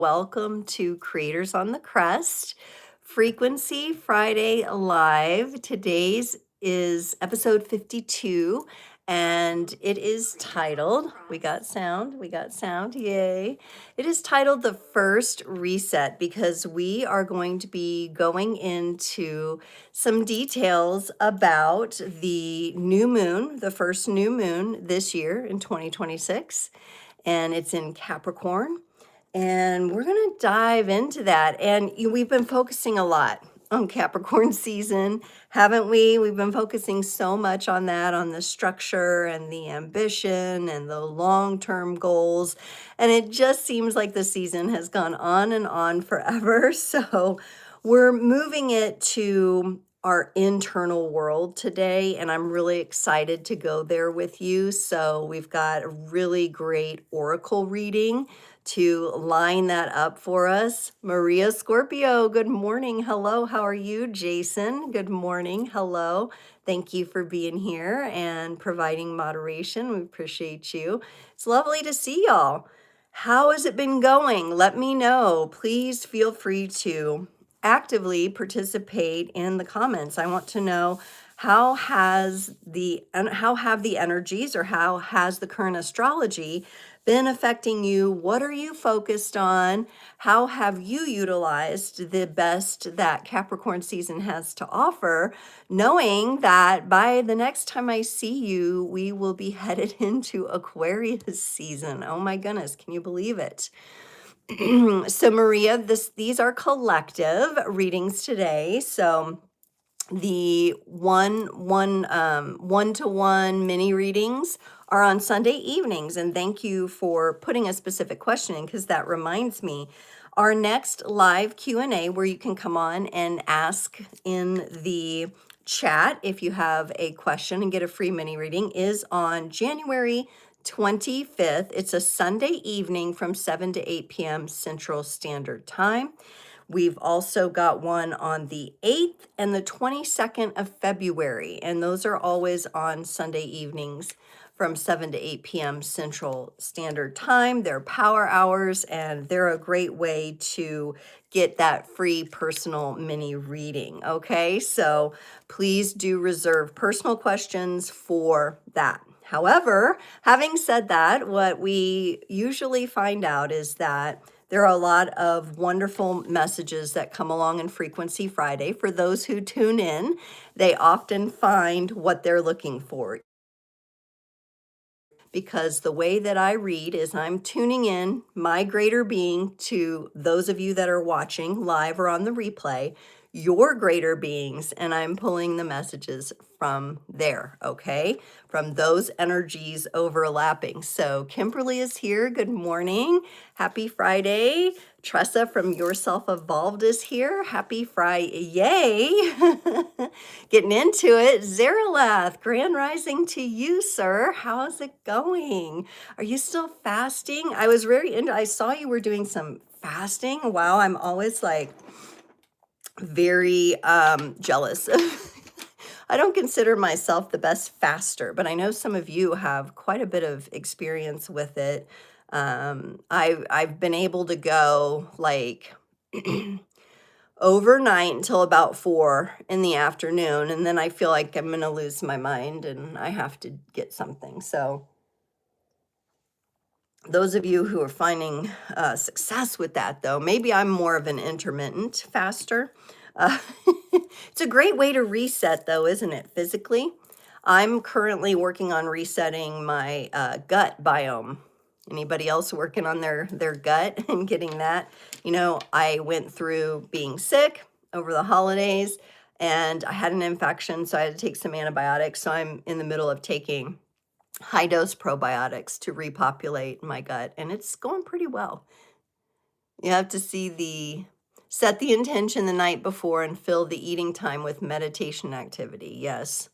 Welcome to Creators on the Crest Frequency Friday Live. Today's is episode 52, and it is titled, we got sound, yay. It is titled The First Reset because we are going to be going into some details about the new moon, the first new moon this year in 2026, and it's in Capricorn. And we're going to dive into that. And we've been focusing a lot on Capricorn season, haven't we? We've been focusing so much on that, on the structure and the ambition and the long-term goals. And it just seems like the season has gone on and on forever. So we're moving it to our internal world today, and I'm really excited to go there with you. So we've got a really great oracle reading to line that up for us. Maria Scorpio, good morning. Hello, how are you? Jason, good morning. Hello. Thank you for being here and providing moderation. We appreciate you. It's lovely to see y'all. How has it been going? Let me know. Please feel free to actively participate in the comments. I want to know how have the energies, or how has the current astrology been affecting you? What are you focused on? How have you utilized the best that Capricorn season has to offer, knowing that by the next time I see you, we will be headed into Aquarius season? Oh my goodness, can you believe it? So Maria, these are collective readings today. So the one-to-one mini readings are on Sunday evenings, and thank you for putting a specific question in, because that reminds me. Our next live Q&A, where you can come on and ask in the chat if you have a question and get a free mini reading, is on January 25th. It's a Sunday evening from 7 to 8 p.m. Central Standard Time. We've also got one on the 8th and the 22nd of February, and those are always on Sunday evenings from 7 to 8 p.m. Central Standard Time. They're power hours, and they're a great way to get that free personal mini reading, okay? So please do reserve personal questions for that. However, having said that, what we usually find out is that there are a lot of wonderful messages that come along in Frequency Friday. For those who tune in, they often find what they're looking for. Because the way that I read is I'm tuning in my greater being to those of you that are watching live or on the replay, your greater beings, and I'm pulling the messages from there, okay? From those energies overlapping. So Kimberly is here. Good morning. Happy Friday. Tressa from Yourself Evolved is here. Happy Friday. Yay. Getting into it. Zaralath, grand rising to you, sir. How's it going? Are you still fasting? I was I saw you were doing some fasting. Wow, I'm always like very jealous. I don't consider myself the best faster, but I know some of you have quite a bit of experience with it. I've been able to go like overnight until about 4 in the afternoon, and then I feel like I'm gonna lose my mind and I have to get something. So those of you who are finding success with that, though, maybe I'm more of an intermittent faster. Uh, it's a great way to reset, though, isn't it, physically? I'm currently working on resetting my gut biome. Anybody else working on their gut and getting that? You know, I went through being sick over the holidays, and I had an infection, so I had to take some antibiotics. So I'm in the middle of taking high dose probiotics to repopulate my gut, and it's going pretty well. You have to set the intention the night before and fill the eating time with meditation activity. Yes.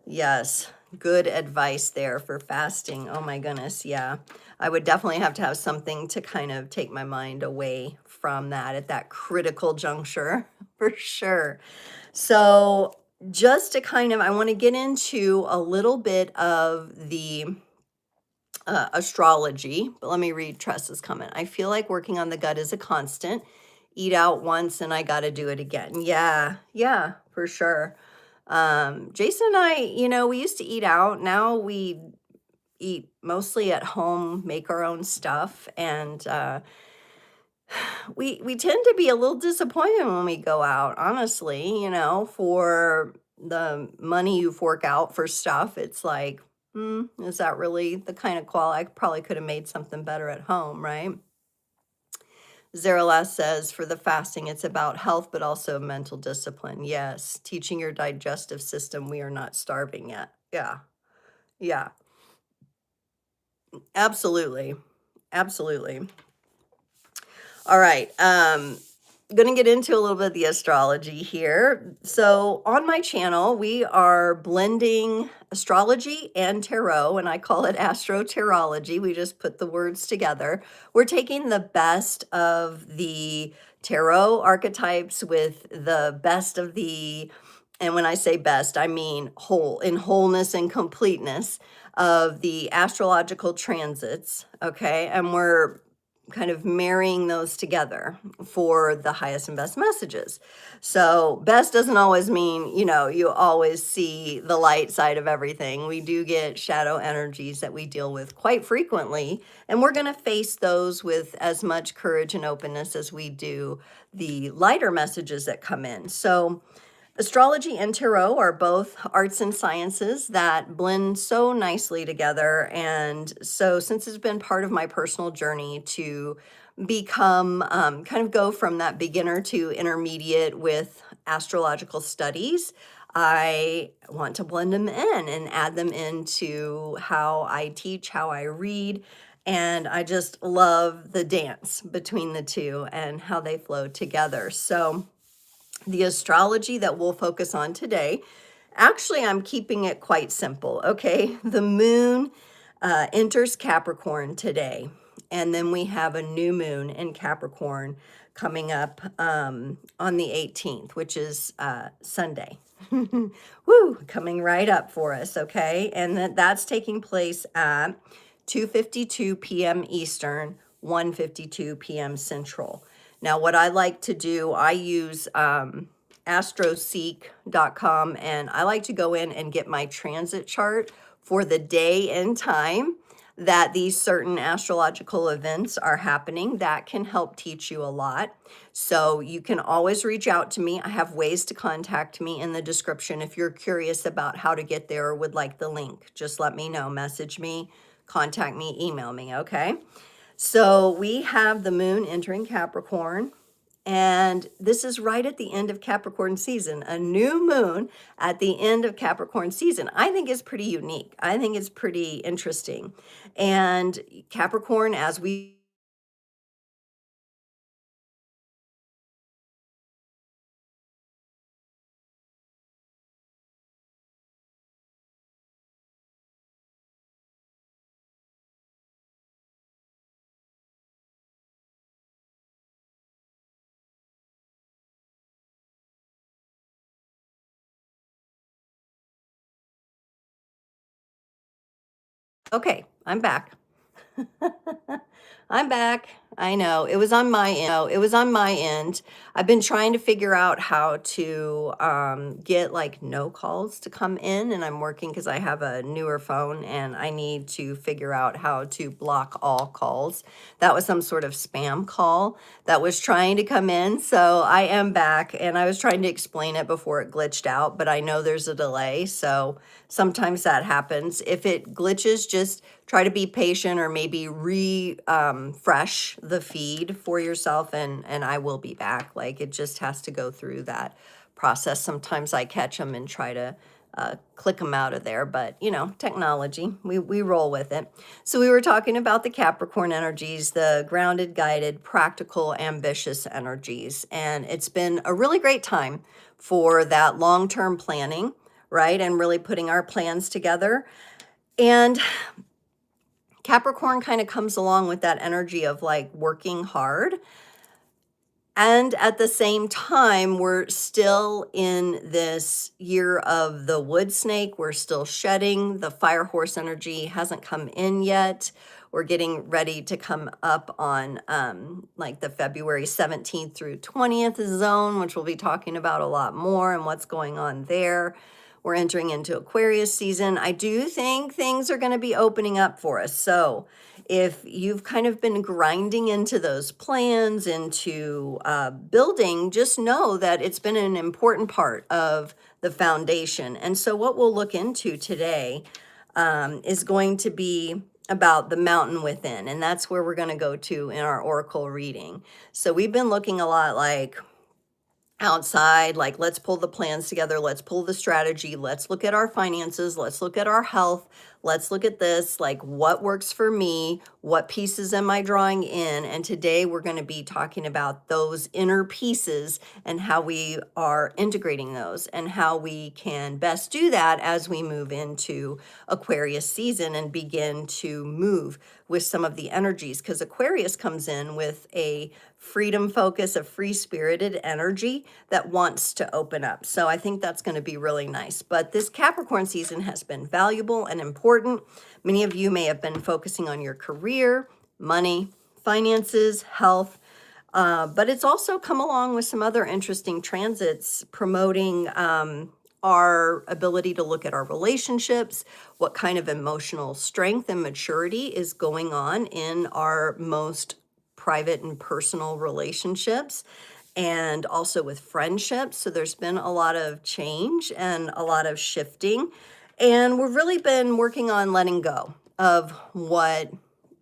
Yes. Good advice there for fasting. Oh my goodness. Yeah. I would definitely have to have something to kind of take my mind away from that at that critical juncture, for sure. So just to I want to get into a little bit of the astrology, but let me read Tressa's comment. I feel like working on the gut is a constant. Eat out once and I got to do it again. Yeah, for sure. Jason and I, we used to eat out. Now we eat mostly at home, make our own stuff, and we tend to be a little disappointed when we go out, honestly, for the money you fork out for stuff. It's like, is that really the kind of quality? I probably could have made something better at home, right? Zeralast says, for the fasting, it's about health, but also mental discipline. Yes, teaching your digestive system we are not starving yet. Yeah, absolutely. Absolutely. All right. Going to get into a little bit of the astrology here. So on my channel, we are blending astrology and tarot, and I call it Astrotarology. We just put the words together. We're taking the best of the tarot archetypes with the best of the, and when I say best, I mean whole, in wholeness and completeness of the astrological transits. Okay. And we're kind of marrying those together for the highest and best messages. So best doesn't always mean, you always see the light side of everything. We do get shadow energies that we deal with quite frequently, and we're going to face those with as much courage and openness as we do the lighter messages that come in. So astrology and tarot are both arts and sciences that blend so nicely together. And so, since it's been part of my personal journey to become kind of go from that beginner to intermediate with astrological studies, I want to blend them in and add them into how I teach, how I read. And I just love the dance between the two and how they flow together. So, the astrology that we'll focus on today, actually, I'm keeping it quite simple, okay? The moon enters Capricorn today, and then we have a new moon in Capricorn coming up on the 18th, which is Sunday. Woo, coming right up for us, okay? And that's taking place at 2:52 p.m. Eastern, 1:52 p.m. Central. Now, what I like to do, I use astroseek.com, and I like to go in and get my transit chart for the day and time that these certain astrological events are happening. That can help teach you a lot. So you can always reach out to me. I have ways to contact me in the description. If you're curious about how to get there or would like the link, just let me know. Message me, contact me, email me, okay? So we have the moon entering Capricorn, and this is right at the end of Capricorn season. A new moon at the end of Capricorn season, I think, is pretty unique. I think it's pretty interesting. And Capricorn, as we okay, I'm back. I'm back. I know it was on my end. It was on my end. I've been trying to figure out how to get like no calls to come in, and I'm working because I have a newer phone and I need to figure out how to block all calls. That was some sort of spam call that was trying to come in. So I am back, and I was trying to explain it before it glitched out, but I know there's a delay. So sometimes that happens. If it glitches, just try to be patient, or maybe refresh the feed for yourself, and I will be back. Like, it just has to go through that process. Sometimes I catch them and try to click them out of there, but technology, we roll with it. So we were talking about the Capricorn energies, the grounded, guided, practical, ambitious energies, and it's been a really great time for that long-term planning, right? And really putting our plans together. And Capricorn kind of comes along with that energy of like working hard. And at the same time, we're still in this year of the wood snake. We're still shedding. The fire horse energy hasn't come in yet. We're getting ready to come up on like the February 17th through 20th zone, which we'll be talking about a lot more and what's going on there. We're entering into Aquarius season. I do think things are going to be opening up for us. So if you've kind of been grinding into those plans, into building, just know that it's been an important part of the foundation. And so what we'll look into today is going to be about the mountain within. And that's where we're going to go to in our oracle reading. So we've been looking a lot like outside, like let's pull the plans together, let's pull the strategy, let's look at our finances, let's look at our health, let's look at this, like what works for me, what pieces am I drawing in. And today we're going to be talking about those inner pieces and how we are integrating those and how we can best do that as we move into Aquarius season and begin to move with some of the energies, because Aquarius comes in with a freedom focus, a free-spirited energy that wants to open up. So I think that's going to be really nice. But this Capricorn season has been valuable and important. Many of you may have been focusing on your career, money, finances, health, but it's also come along with some other interesting transits promoting our ability to look at our relationships, what kind of emotional strength and maturity is going on in our most private and personal relationships, and also with friendships. So there's been a lot of change and a lot of shifting. And we've really been working on letting go of what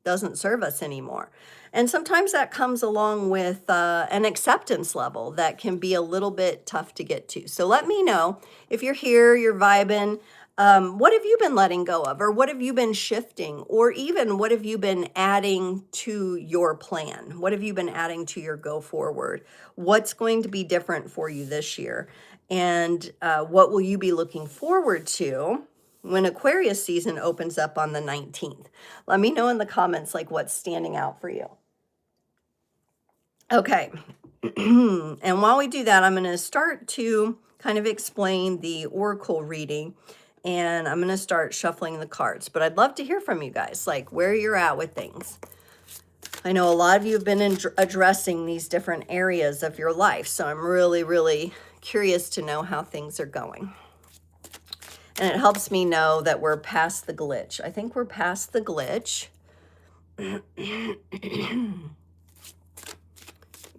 doesn't serve us anymore. And sometimes that comes along with an acceptance level that can be a little bit tough to get to. So let me know if you're here, you're vibing. What have you been letting go of, or what have you been shifting, or even what have you been adding to your plan? What have you been adding to your go forward? What's going to be different for you this year? And what will you be looking forward to when Aquarius season opens up on the 19th? Let me know in the comments like what's standing out for you. Okay. And while we do that, I'm going to start to kind of explain the oracle reading, and I'm going to start shuffling the cards. But I'd love to hear from you guys, like where you're at with things. I know a lot of you have been addressing these different areas of your life, so I'm really, really curious to know how things are going. And it helps me know that we're past the glitch. I think we're past the glitch.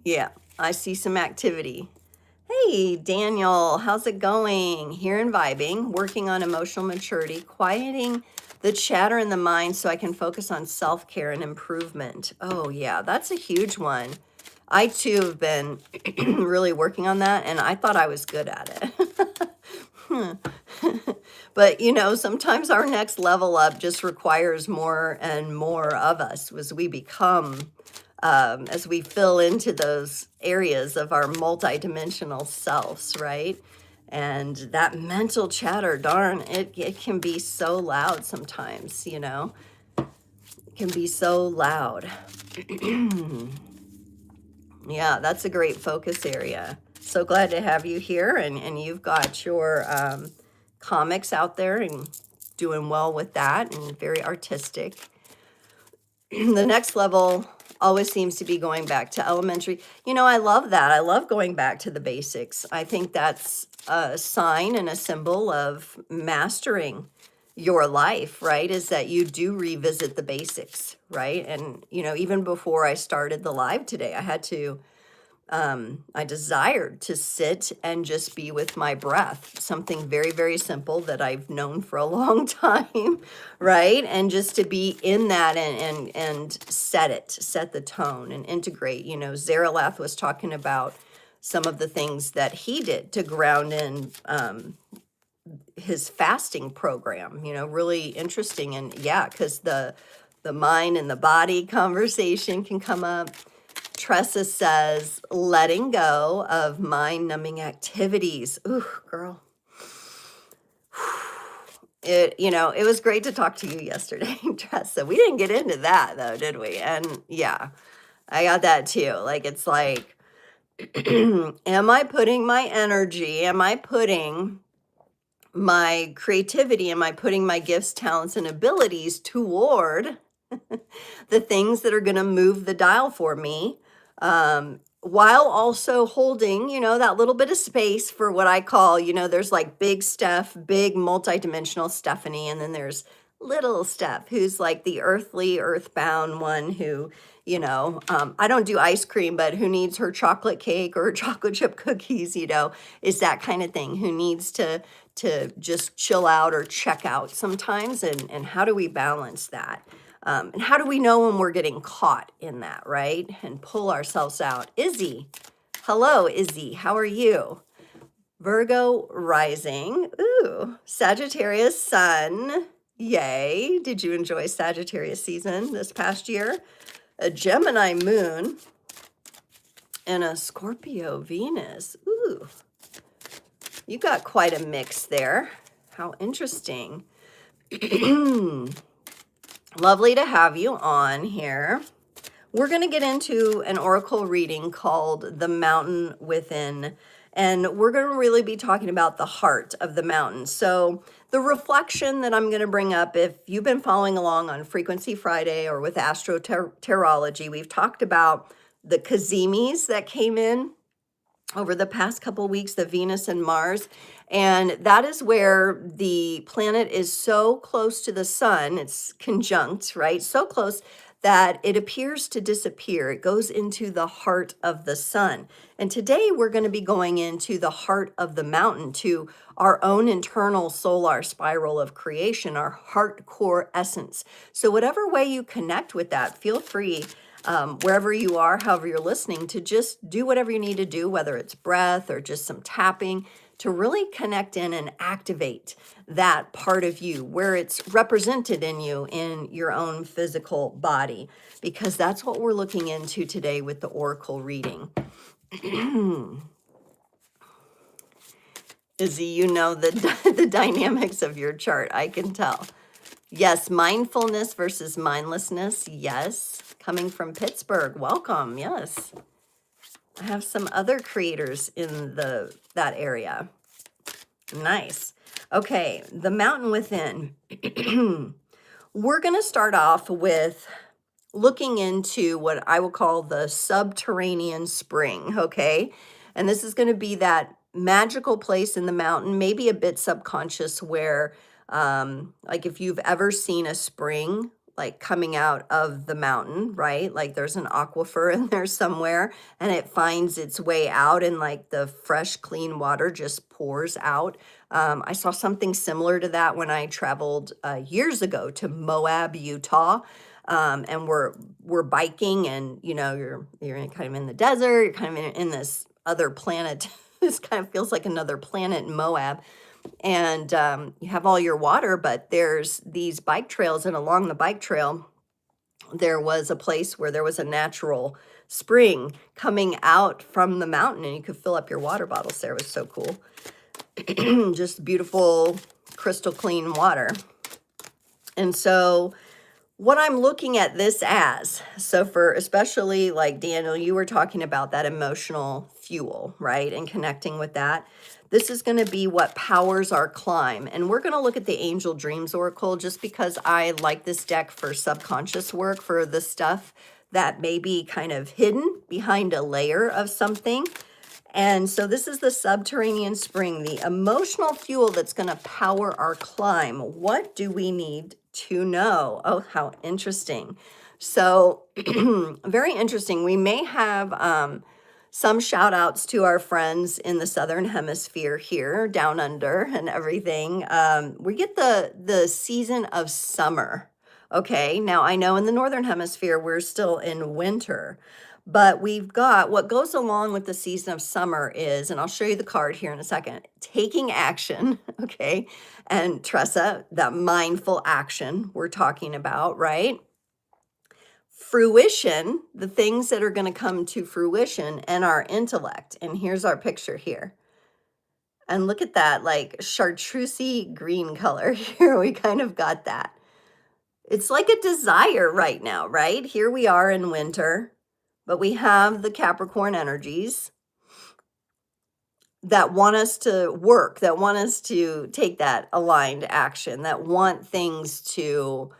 Yeah, I see some activity. Hey, Daniel, how's it going? Here and vibing, working on emotional maturity, quieting the chatter in the mind so I can focus on self-care and improvement. Oh, yeah, that's a huge one. I, too, have been really working on that, and I thought I was good at it. But, you know, sometimes our next level up just requires more and more of us as we become as we fill into those areas of our multidimensional selves, right? And that mental chatter, darn, it can be so loud sometimes, you know? It can be so loud. Yeah, that's a great focus area. So glad to have you here, and you've got your comics out there and doing well with that, and very artistic. The next level always seems to be going back to elementary. You know, I love that. I love going back to the basics. I think that's a sign and a symbol of mastering your life, right? Is that you do revisit the basics, right? And, you know, even before I started the live today, I had to I desired to sit and just be with my breath, something very, very simple that I've known for a long time, right? And just to be in that and set the tone and integrate. You know, Zarelath was talking about some of the things that he did to ground in his fasting program, you know, really interesting. And yeah, because the mind and the body conversation can come up. Tressa says, letting go of mind-numbing activities. Ooh, girl. You know, it was great to talk to you yesterday, Tressa. We didn't get into that, though, did we? And yeah, I got that, too. Like, it's like, Am I putting my energy, am I putting my creativity, am I putting my gifts, talents, and abilities toward the things that are going to move the dial for me, while also holding, that little bit of space for what I call, there's like big Steph, big multidimensional Stephanie, and then there's little Steph, who's like the earthly, earthbound one who, I don't do ice cream, but who needs her chocolate cake or chocolate chip cookies, is that kind of thing, who needs to just chill out or check out sometimes, and how do we balance that? And how do we know when we're getting caught in that, right? And pull ourselves out. Izzy, hello, Izzy, how are you? Virgo rising, ooh, Sagittarius sun, yay. Did you enjoy Sagittarius season this past year? A Gemini moon and a Scorpio Venus, ooh. You got quite a mix there. How interesting. Lovely to have you on here. We're going to get into an oracle reading called The Mountain Within, and we're going to really be talking about the heart of the mountain. So the reflection that I'm going to bring up, if you've been following along on Frequency Friday or with Astrotarology, we've talked about the Kazimis that came in over the past couple of weeks, the Venus and Mars. And that is where the planet is so close to the sun, it's conjunct, right? So close that it appears to disappear. It goes into the heart of the sun. And today we're going to be going into the heart of the mountain, to our own internal solar spiral of creation, our heart core essence. So whatever way you connect with that, feel free, wherever you are, however you're listening, to just do whatever you need to do, whether it's breath or just some tapping, to really connect in and activate that part of you where it's represented in you in your own physical body, because that's what we're looking into today with the oracle reading. Izzy, you know the dynamics of your chart, I can tell. Yes, mindfulness versus mindlessness. Yes, coming from Pittsburgh. Welcome. Yes. I have some other creators in that area. Nice. Okay, the mountain within. We're going to start off with looking into what I will call the subterranean spring, okay? And this is going to be that magical place in the mountain, maybe a bit subconscious, where like if you've ever seen a spring like coming out of the mountain, right? Like there's an aquifer in there somewhere and it finds its way out, and like the fresh, clean water just pours out. I saw something similar to that when I traveled years ago to Moab, Utah. And we're biking, and you're kind of in the desert, you're kind of in this other planet. This kind of feels like another planet in Moab. And you have all your water, but there's these bike trails, and along the bike trail, there was a place where there was a natural spring coming out from the mountain, and you could fill up your water bottles there. It was so cool. Just beautiful, crystal clean water. And so what I'm looking at this as, so for especially like Daniel, you were talking about that emotional fuel, right? And connecting with that. This is going to be what powers our climb. And we're going to look at the Angel Dreams Oracle, just because I like this deck for subconscious work, for the stuff that may be kind of hidden behind a layer of something. And so this is the subterranean spring, the emotional fuel that's going to power our climb. What do we need to know? Oh, how interesting. So very interesting. We may have some shout outs to our friends in the Southern Hemisphere here, down under and everything. We get the season of summer. Okay, now I know in the Northern Hemisphere, we're still in winter. But we've got what goes along with the season of summer is, and I'll show you the card here in a second, taking action, okay? And Tressa, that mindful action we're talking about, right? Fruition, the things that are going to come to fruition, and our intellect. And here's our picture here. And look at that, like chartreusey green color here. We kind of got that. It's like a desire right now, right? Here we are in winter. But we have the Capricorn energies, that want us to work, that want us to take that aligned action, that want things to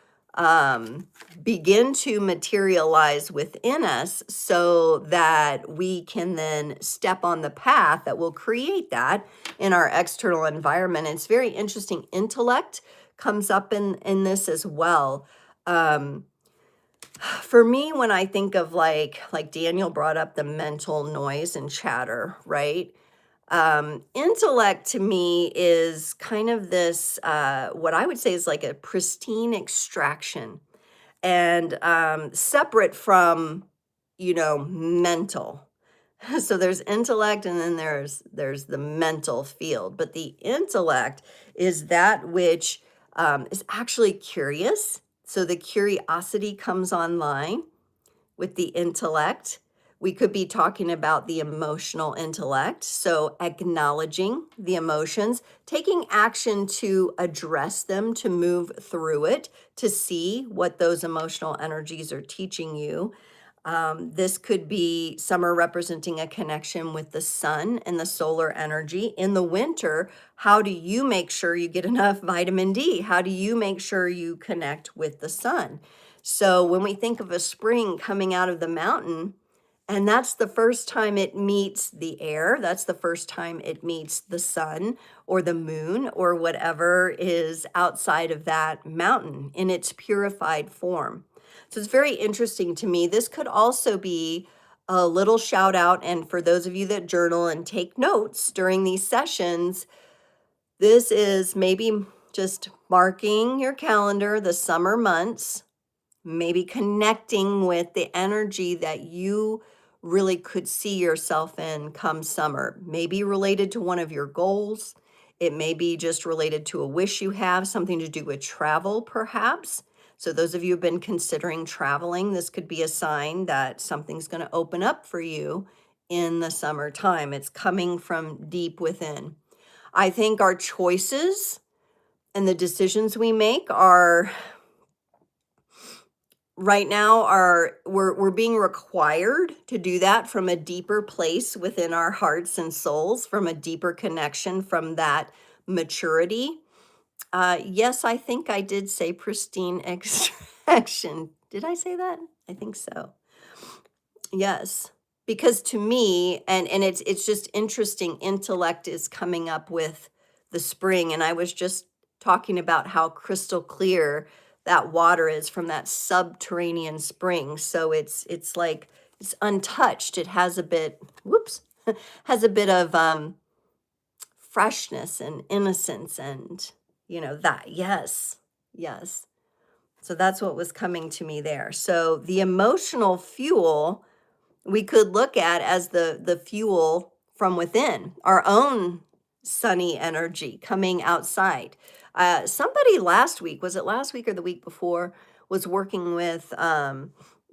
begin to materialize within us so that we can then step on the path that will create that in our external environment. It's very interesting. Intellect comes up in this as well. For me, when I think of like Daniel brought up the mental noise and chatter, right? Intellect to me is kind of this, what I would say is like a pristine extraction and separate from, mental. So there's intellect and then there's the mental field, but the intellect is that which is actually curious. So the curiosity comes online with the intellect. We could be talking about the emotional intellect. So acknowledging the emotions, taking action to address them, to move through it, to see what those emotional energies are teaching you. This could be summer representing a connection with the sun and the solar energy. In the winter, how do you make sure you get enough vitamin D? How do you make sure you connect with the sun? So when we think of a spring coming out of the mountain, and that's the first time it meets the air, that's the first time it meets the sun or the moon or whatever is outside of that mountain in its purified form. So it's very interesting to me. This could also be a little shout out. And for those of you that journal and take notes during these sessions, this is maybe just marking your calendar, the summer months, maybe connecting with the energy that you really could see yourself in come summer, maybe related to one of your goals. It may be just related to a wish you have, something to do with travel, perhaps. So those of you who've been considering traveling, this could be a sign that something's going to open up for you in the summertime. It's coming from deep within. I think our choices and the decisions we make are right now we're being required to do that from a deeper place within our hearts and souls, from a deeper connection, from that maturity. Yes, I think I did say pristine extraction. Did I say that? I think so. Yes, because to me, and it's just interesting, intellect is coming up with the spring, and I was just talking about how crystal clear that water is from that subterranean spring. So it's like it's untouched. It has a bit, whoops, has a bit of freshness and innocence and that. Yes. Yes. So that's what was coming to me there. So the emotional fuel we could look at as the fuel from within, our own sunny energy coming outside. Somebody last week, was it last week or the week before, was working with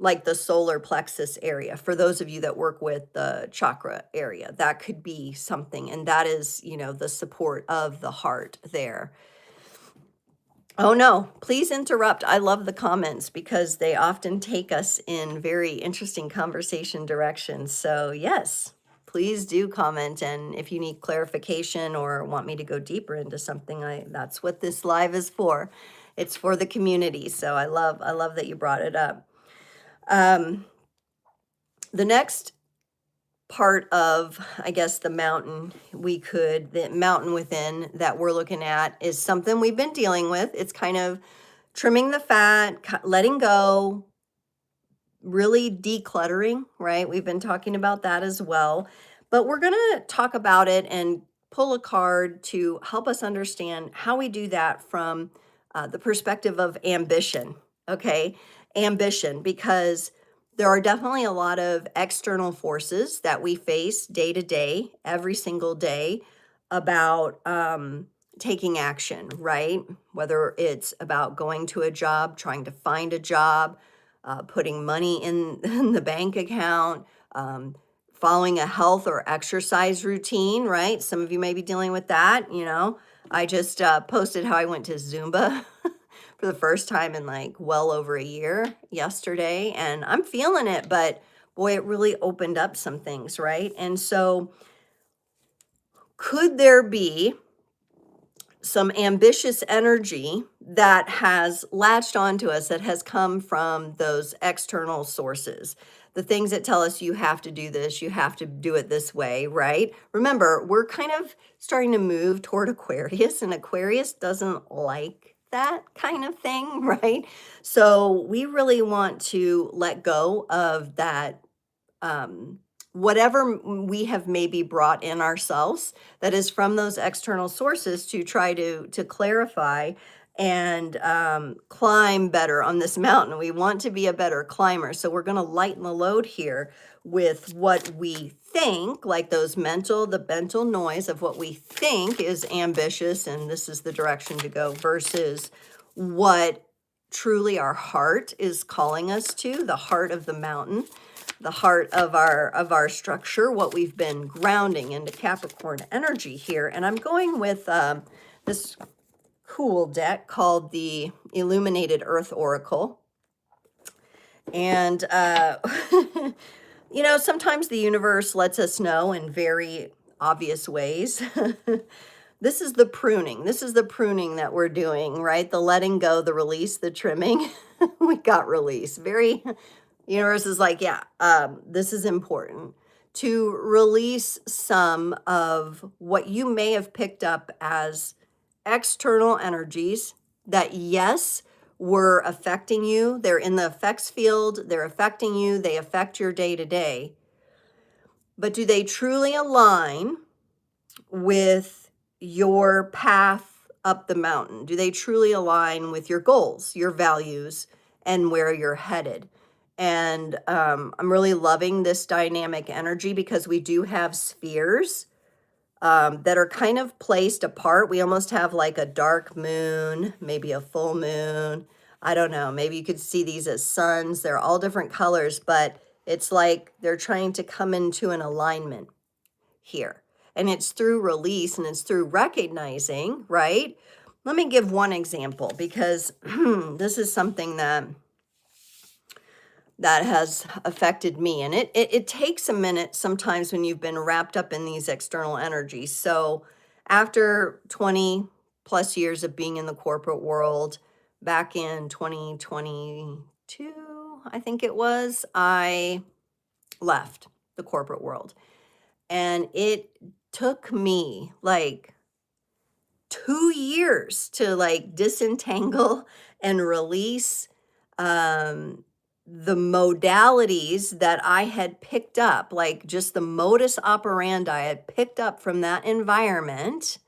like the solar plexus area. For those of you that work with the chakra area, that could be something. And that is, the support of the heart there. Oh no, please interrupt. I love the comments because they often take us in very interesting conversation directions. So yes, please do comment. And if you need clarification or want me to go deeper into something, that's what this live is for. It's for the community. So I love that you brought it up. The next part of, I guess, the mountain within that we're looking at is something we've been dealing with. It's kind of trimming the fat, letting go, really decluttering, right? We've been talking about that as well. But we're going to talk about it and pull a card to help us understand how we do that from the perspective of ambition, okay? Ambition, because there are definitely a lot of external forces that we face day to day, every single day, about taking action, right? Whether it's about going to a job, trying to find a job, putting money in the bank account, following a health or exercise routine, right? Some of you may be dealing with that. I just posted how I went to Zumba for the first time in like well over a year yesterday, and I'm feeling it, but boy, it really opened up some things, right? And so could there be some ambitious energy that has latched onto us, that has come from those external sources? The things that tell us you have to do this, you have to do it this way, right? Remember, we're kind of starting to move toward Aquarius, and Aquarius doesn't like that kind of thing, right? So we really want to let go of that, whatever we have maybe brought in ourselves that is from those external sources, to try to clarify and climb better on this mountain. We want to be a better climber. So we're going to lighten the load here with what we think, like the mental noise of what we think is ambitious, and this is the direction to go, versus what truly our heart is calling us to, the heart of the mountain, the heart of our structure, what we've been grounding into Capricorn energy here. And I'm going with this cool deck called the Illuminated Earth Oracle. And you know, sometimes the universe lets us know in very obvious ways. This is the pruning. This is the pruning that we're doing, right? The letting go, the release, the trimming. We got release. Very, universe is like, yeah, this is important to release some of what you may have picked up as external energies that, yes, were affecting you. They're in the effects field. They're affecting you. They affect your day to day. But do they truly align with your path up the mountain? Do they truly align with your goals, your values, and where you're headed? And I'm really loving this dynamic energy because we do have spheres that are kind of placed apart. We almost have like a dark moon, maybe a full moon. I don't know. Maybe you could see these as suns. They're all different colors, but it's like they're trying to come into an alignment here. And it's through release, and it's through recognizing, right? Let me give one example, because this is something that has affected me. And it takes a minute sometimes when you've been wrapped up in these external energies. So after 20 plus years of being in the corporate world, back in 2022, I think it was, I left the corporate world. And it took me like 2 years to like disentangle and release the modalities that I had picked up, like just the modus operandi I had picked up from that environment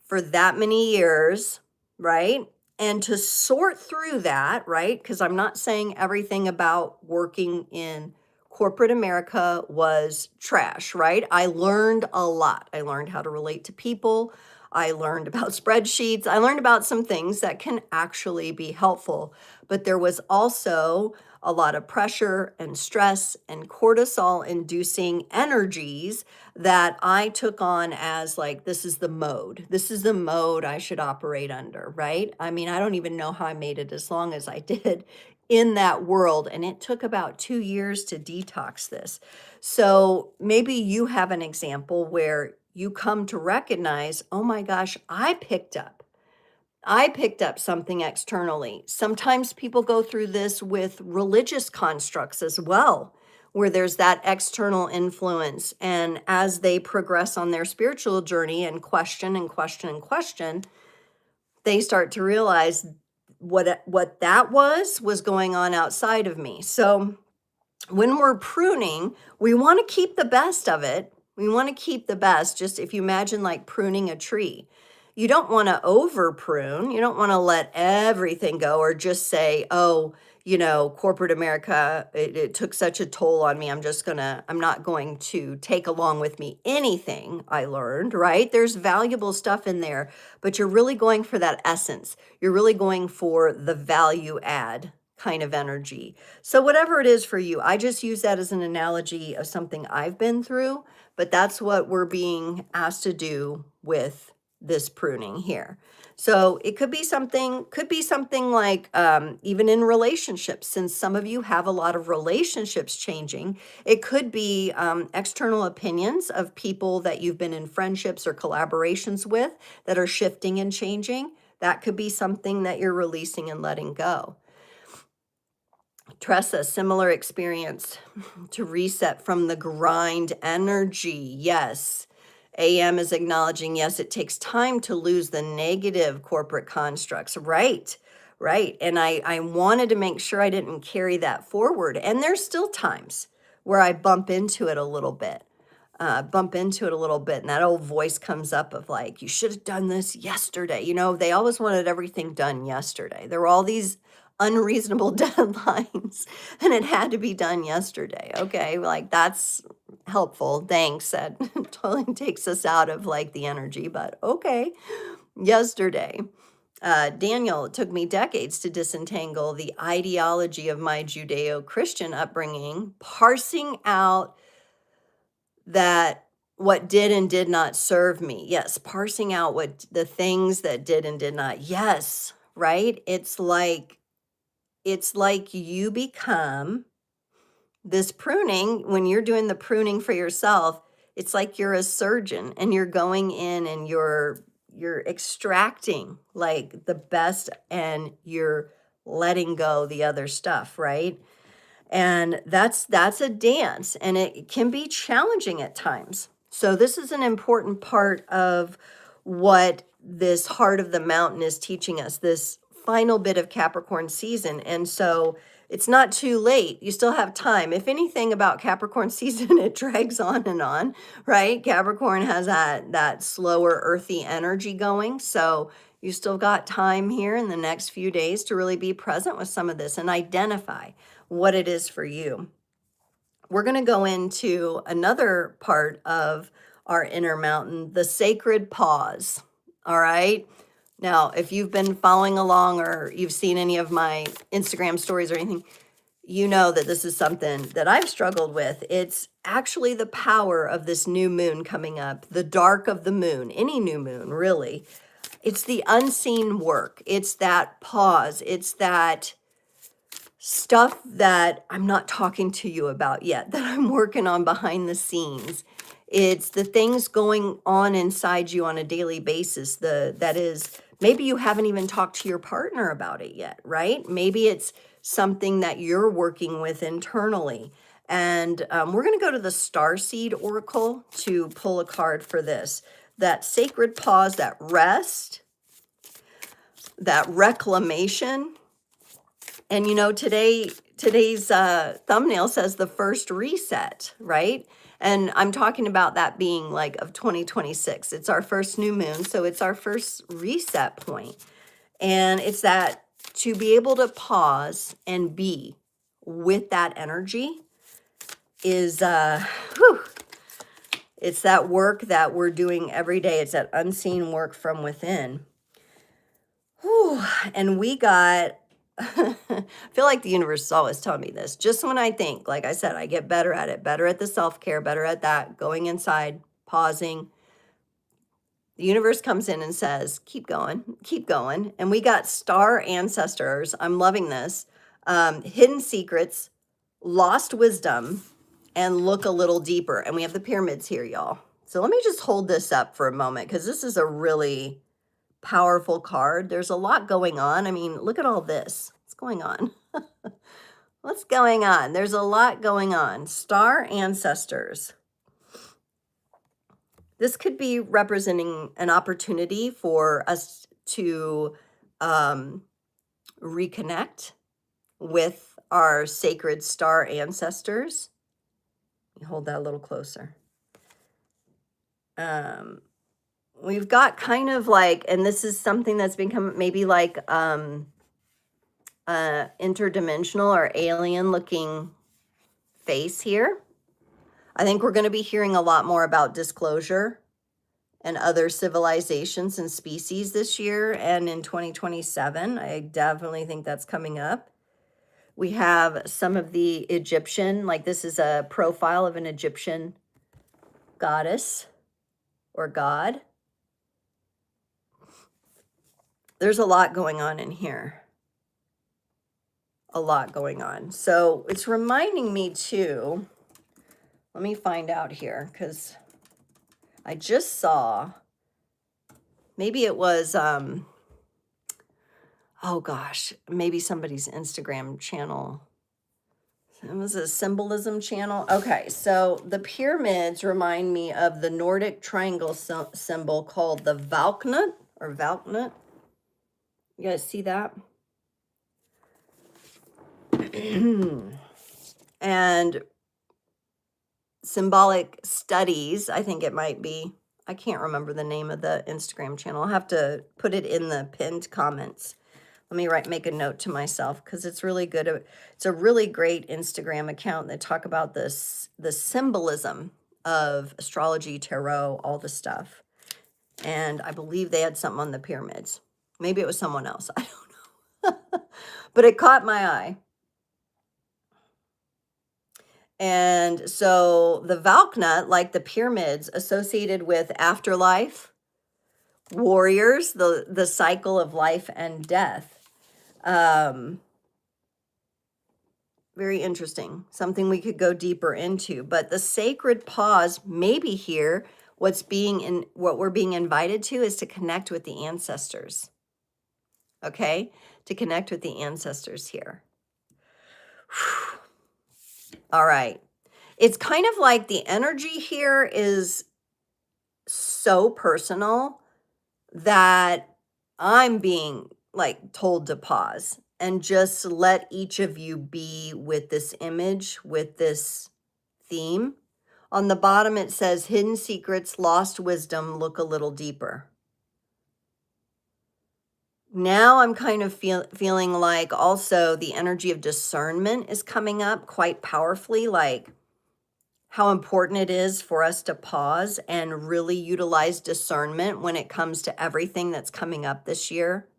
for that many years, right? And to sort through that, right? Because I'm not saying everything about working in corporate America was trash, right? I learned a lot. I learned how to relate to people. I learned about spreadsheets. I learned about some things that can actually be helpful. But there was also a lot of pressure and stress and cortisol inducing energies that I took on as like, this is the mode. This is the mode I should operate under, right? I mean, I don't even know how I made it as long as I did in that world. And it took about 2 years to detox this. So maybe you have an example where you come to recognize, oh my gosh, I picked up something externally. Sometimes people go through this with religious constructs as well, where there's that external influence. And as they progress on their spiritual journey and question and question and question, they start to realize what that was going on outside of me. So when we're pruning, we want to keep the best of it. We want to keep the best. Just if you imagine like pruning a tree, you don't want to over prune. You don't want to let everything go, or just say, oh, you know, corporate America, it took such a toll on me. I'm not going to take along with me anything I learned, right? There's valuable stuff in there, but you're really going for that essence. You're really going for the value add kind of energy. So whatever it is for you, I just use that as an analogy of something I've been through, but that's what we're being asked to do with this pruning here. So it could be something like even in relationships, since some of you have a lot of relationships changing, it could be external opinions of people that you've been in friendships or collaborations with that are shifting and changing. That could be something that you're releasing and letting go. Tressa, similar experience to reset from the grind energy. Yes. AM is acknowledging, yes, it takes time to lose the negative corporate constructs. Right. Right. And I wanted to make sure I didn't carry that forward. And there's still times where I bump into it a little bit. And that old voice comes up of like, you should have done this yesterday. You know, they always wanted everything done yesterday. There were all these unreasonable deadlines and it had to be done yesterday. Okay, like that's helpful. Thanks. That totally takes us out of like the energy, but okay, yesterday. Daniel, it took me decades to disentangle the ideology of my Judeo-Christian upbringing, parsing out that what did and did not serve me. Yes, parsing out what the things that did and did not. Yes, right? It's like you become this pruning. When you're doing the pruning for yourself, it's like you're a surgeon and you're going in and you're extracting like the best and you're letting go the other stuff, right? And that's a dance, and it can be challenging at times. So this is an important part of what this heart of the mountain is teaching us, this final bit of Capricorn season. And so it's not too late. You still have time. If anything about Capricorn season, it drags on, right? Capricorn has that slower earthy energy going. So you still got time here in the next few days to really be present with some of this and identify what it is for you. We're going to go into another part of our inner mountain, the sacred pause. All right. Now, if you've been following along or you've seen any of my Instagram stories or anything, you know that this is something that I've struggled with. It's actually the power of this new moon coming up, the dark of the moon, any new moon, really. It's the unseen work. It's that pause. It's that stuff that I'm not talking to you about yet, that I'm working on behind the scenes. It's the things going on inside you on a daily basis. That is, maybe you haven't even talked to your partner about it yet, right? Maybe it's something that you're working with internally. And we're going to go to the Starseed Oracle to pull a card for this. That sacred pause, that rest, that reclamation. And you know, today's thumbnail says the first reset, right? And I'm talking about that being like of 2026. It's our first new moon, so it's our first reset point. And it's that to be able to pause and be with that energy is it's that work that we're doing every day. It's that unseen work from within. Whew. And we got I feel like the universe is always telling me this. Just when I think, like I said, I get better at it, better at the self-care, better at that, going inside, pausing. The universe comes in and says, keep going, keep going. And we got star ancestors. I'm loving this. Hidden secrets, lost wisdom, and look a little deeper. And we have the pyramids here, y'all. So let me just hold this up for a moment because this is a really powerful card. There's a lot going on. I mean, look at all this. What's going on? What's going on? There's a lot going on. Star ancestors. This could be representing an opportunity for us to reconnect with our sacred star ancestors. Let me hold that a little closer. We've got kind of like, and this is something that's become maybe like interdimensional or alien looking face here. I think we're going to be hearing a lot more about disclosure and other civilizations and species this year and in 2027. I definitely think that's coming up. We have some of the Egyptian, like this is a profile of an Egyptian goddess or god. there's a lot going on in here. A lot going on. So it's reminding me too, let me find out here, because I just saw, maybe it was, oh gosh, maybe somebody's Instagram channel. It was a symbolism channel. Okay, so the pyramids remind me of the Nordic triangle symbol called the Valknut or Valknut. You guys see that? And Symbolic Studies, I think it might be. I can't remember the name of the Instagram channel. I'll have to put it in the pinned comments. Let me make a note to myself, because it's really good. It's a really great Instagram account that talk about this, the symbolism of astrology, tarot, all the stuff. And I believe they had something on the pyramids. Maybe it was someone else. I don't know. But it caught my eye. And so the Valknut, like the pyramids, associated with afterlife, warriors, the cycle of life and death. Very interesting. Something we could go deeper into. But the sacred pause, maybe here, what we're being invited to is to connect with the ancestors. Okay? To connect with the ancestors here. All right. It's kind of like the energy here is so personal that I'm being like told to pause and just let each of you be with this image, with this theme. On the bottom, it says hidden secrets, lost wisdom, look a little deeper. Now I'm kind of feeling like also the energy of discernment is coming up quite powerfully, like how important it is for us to pause and really utilize discernment when it comes to everything that's coming up this year.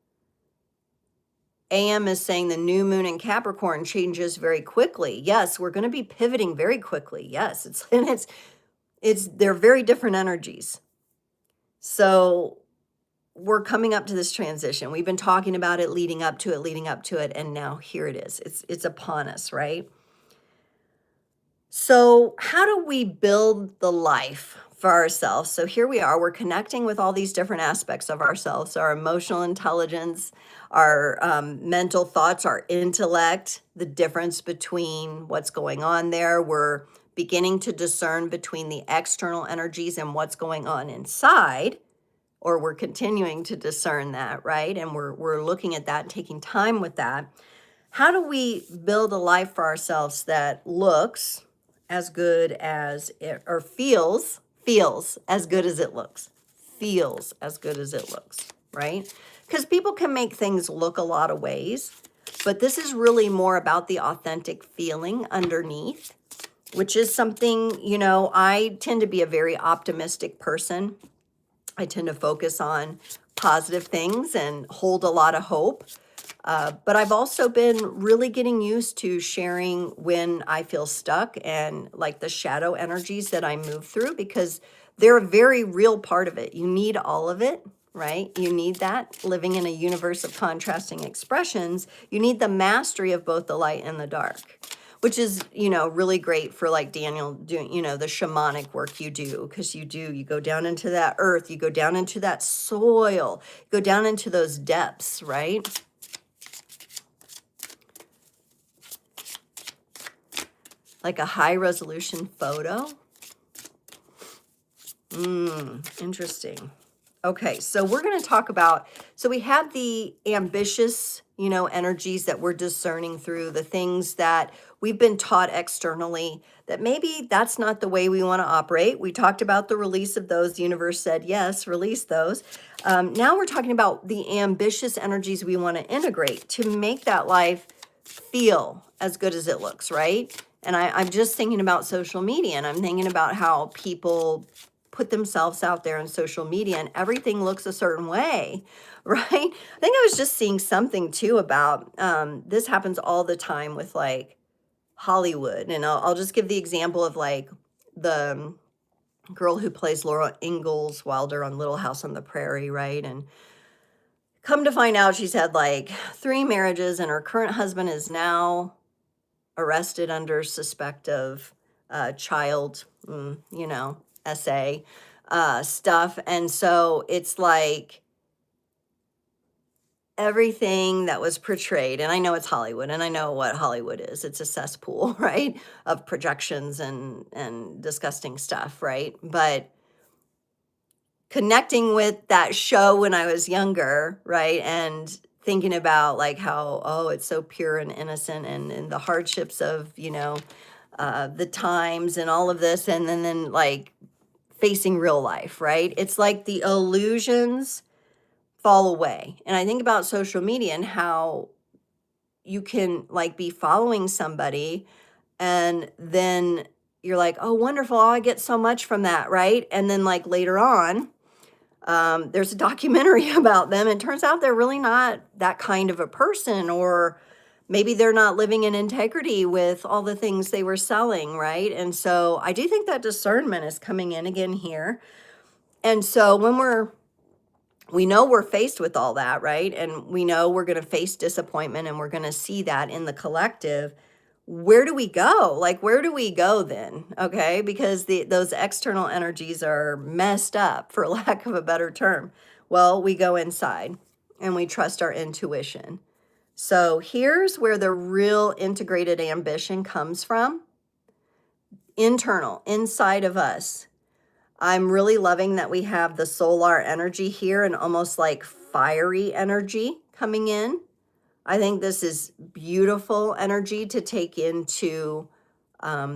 AM is saying the new moon in Capricorn changes very quickly. Yes, we're going to be pivoting very quickly. Yes, they're very different energies. So we're coming up to this transition. We've been talking about it, leading up to it, and now here it is. It's upon us, right? So how do we build the life for ourselves? So here we are, we're connecting with all these different aspects of ourselves, our emotional intelligence, our mental thoughts, our intellect, the difference between what's going on there. We're beginning to discern between the external energies and what's going on inside, or we're continuing to discern that, right? And we're looking at that and taking time with that. How do we build a life for ourselves that looks as good as it, or feels as good as it looks, feels as good as it looks, right? Because people can make things look a lot of ways, but this is really more about the authentic feeling underneath, which is something, I tend to be a very optimistic person. I tend to focus on positive things and hold a lot of hope. But I've also been really getting used to sharing when I feel stuck and like the shadow energies that I move through, because they're a very real part of it. You need all of it, right? You need that living in a universe of contrasting expressions. You need the mastery of both the light and the dark, which is, really great for like Daniel doing, the shamanic work you do, because you go down into that earth, you go down into that soil, go down into those depths, right? Like a high resolution photo. Interesting. Okay, so we're going to talk about, so we have the ambitious, energies that we're discerning through, the things that we've been taught externally, that maybe that's not the way we want to operate. We talked about the release of those. The universe said, yes, release those. Now we're talking about the ambitious energies we want to integrate to make that life feel as good as it looks, right? And I'm just thinking about social media, and I'm thinking about how people put themselves out there on social media and everything looks a certain way, right? I think I was just seeing something too about, this happens all the time with like Hollywood. And I'll just give the example of like the girl who plays Laura Ingalls Wilder on Little House on the Prairie, right? And come to find out she's had like 3 marriages, and her current husband is now arrested under suspect of child, you know, SA stuff. And so it's like everything that was portrayed, and I know it's Hollywood, and I know what Hollywood is. It's a cesspool, right, of projections and disgusting stuff, right? But connecting with that show when I was younger, right, and thinking about like how, oh, it's so pure and innocent, and the hardships of, you know, the times and all of this, and then like facing real life, right? It's like the illusions fall away. And I think about social media and how you can like be following somebody, and then you're like, oh, wonderful, I get so much from that, right? And then like later on, there's a documentary about them, and it turns out they're really not that kind of a person, or maybe they're not living in integrity with all the things they were selling, right? And so I do think that discernment is coming in again here. And so when we know we're faced with all that, right? And we know we're going to face disappointment, and we're going to see that in the collective. Where do we go? Like, where do we go then? Okay, because those external energies are messed up, for lack of a better term. Well, we go inside and we trust our intuition. So here's where the real integrated ambition comes from. Internal, inside of us. I'm really loving that we have the solar energy here, and almost like fiery energy coming in. I think this is beautiful energy to take into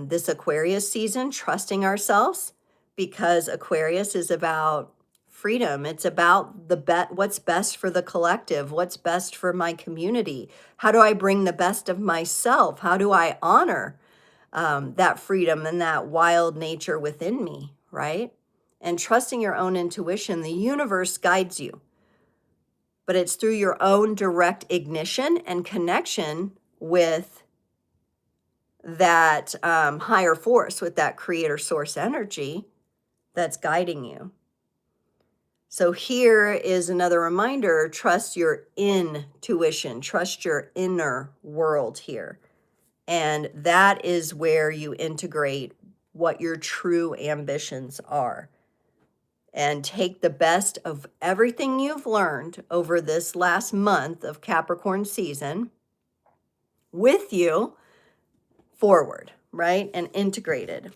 this Aquarius season, trusting ourselves, because Aquarius is about freedom. It's about what's best for the collective, what's best for my community. How do I bring the best of myself? How do I honor that freedom and that wild nature within me, right? And trusting your own intuition. The universe guides you, but it's through your own direct ignition and connection with that higher force, with that creator source energy that's guiding you. So here is another reminder: trust your intuition, trust your inner world here. And that is where you integrate what your true ambitions are. And take the best of everything you've learned over this last month of Capricorn season with you forward, right? And integrated.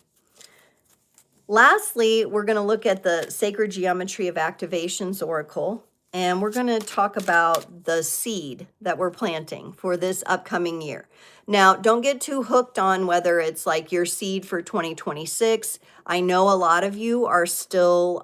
Lastly, we're going to look at the Sacred Geometry of Activations Oracle, and we're going to talk about the seed that we're planting for this upcoming year. Now, don't get too hooked on whether it's like your seed for 2026. I know a lot of you are still,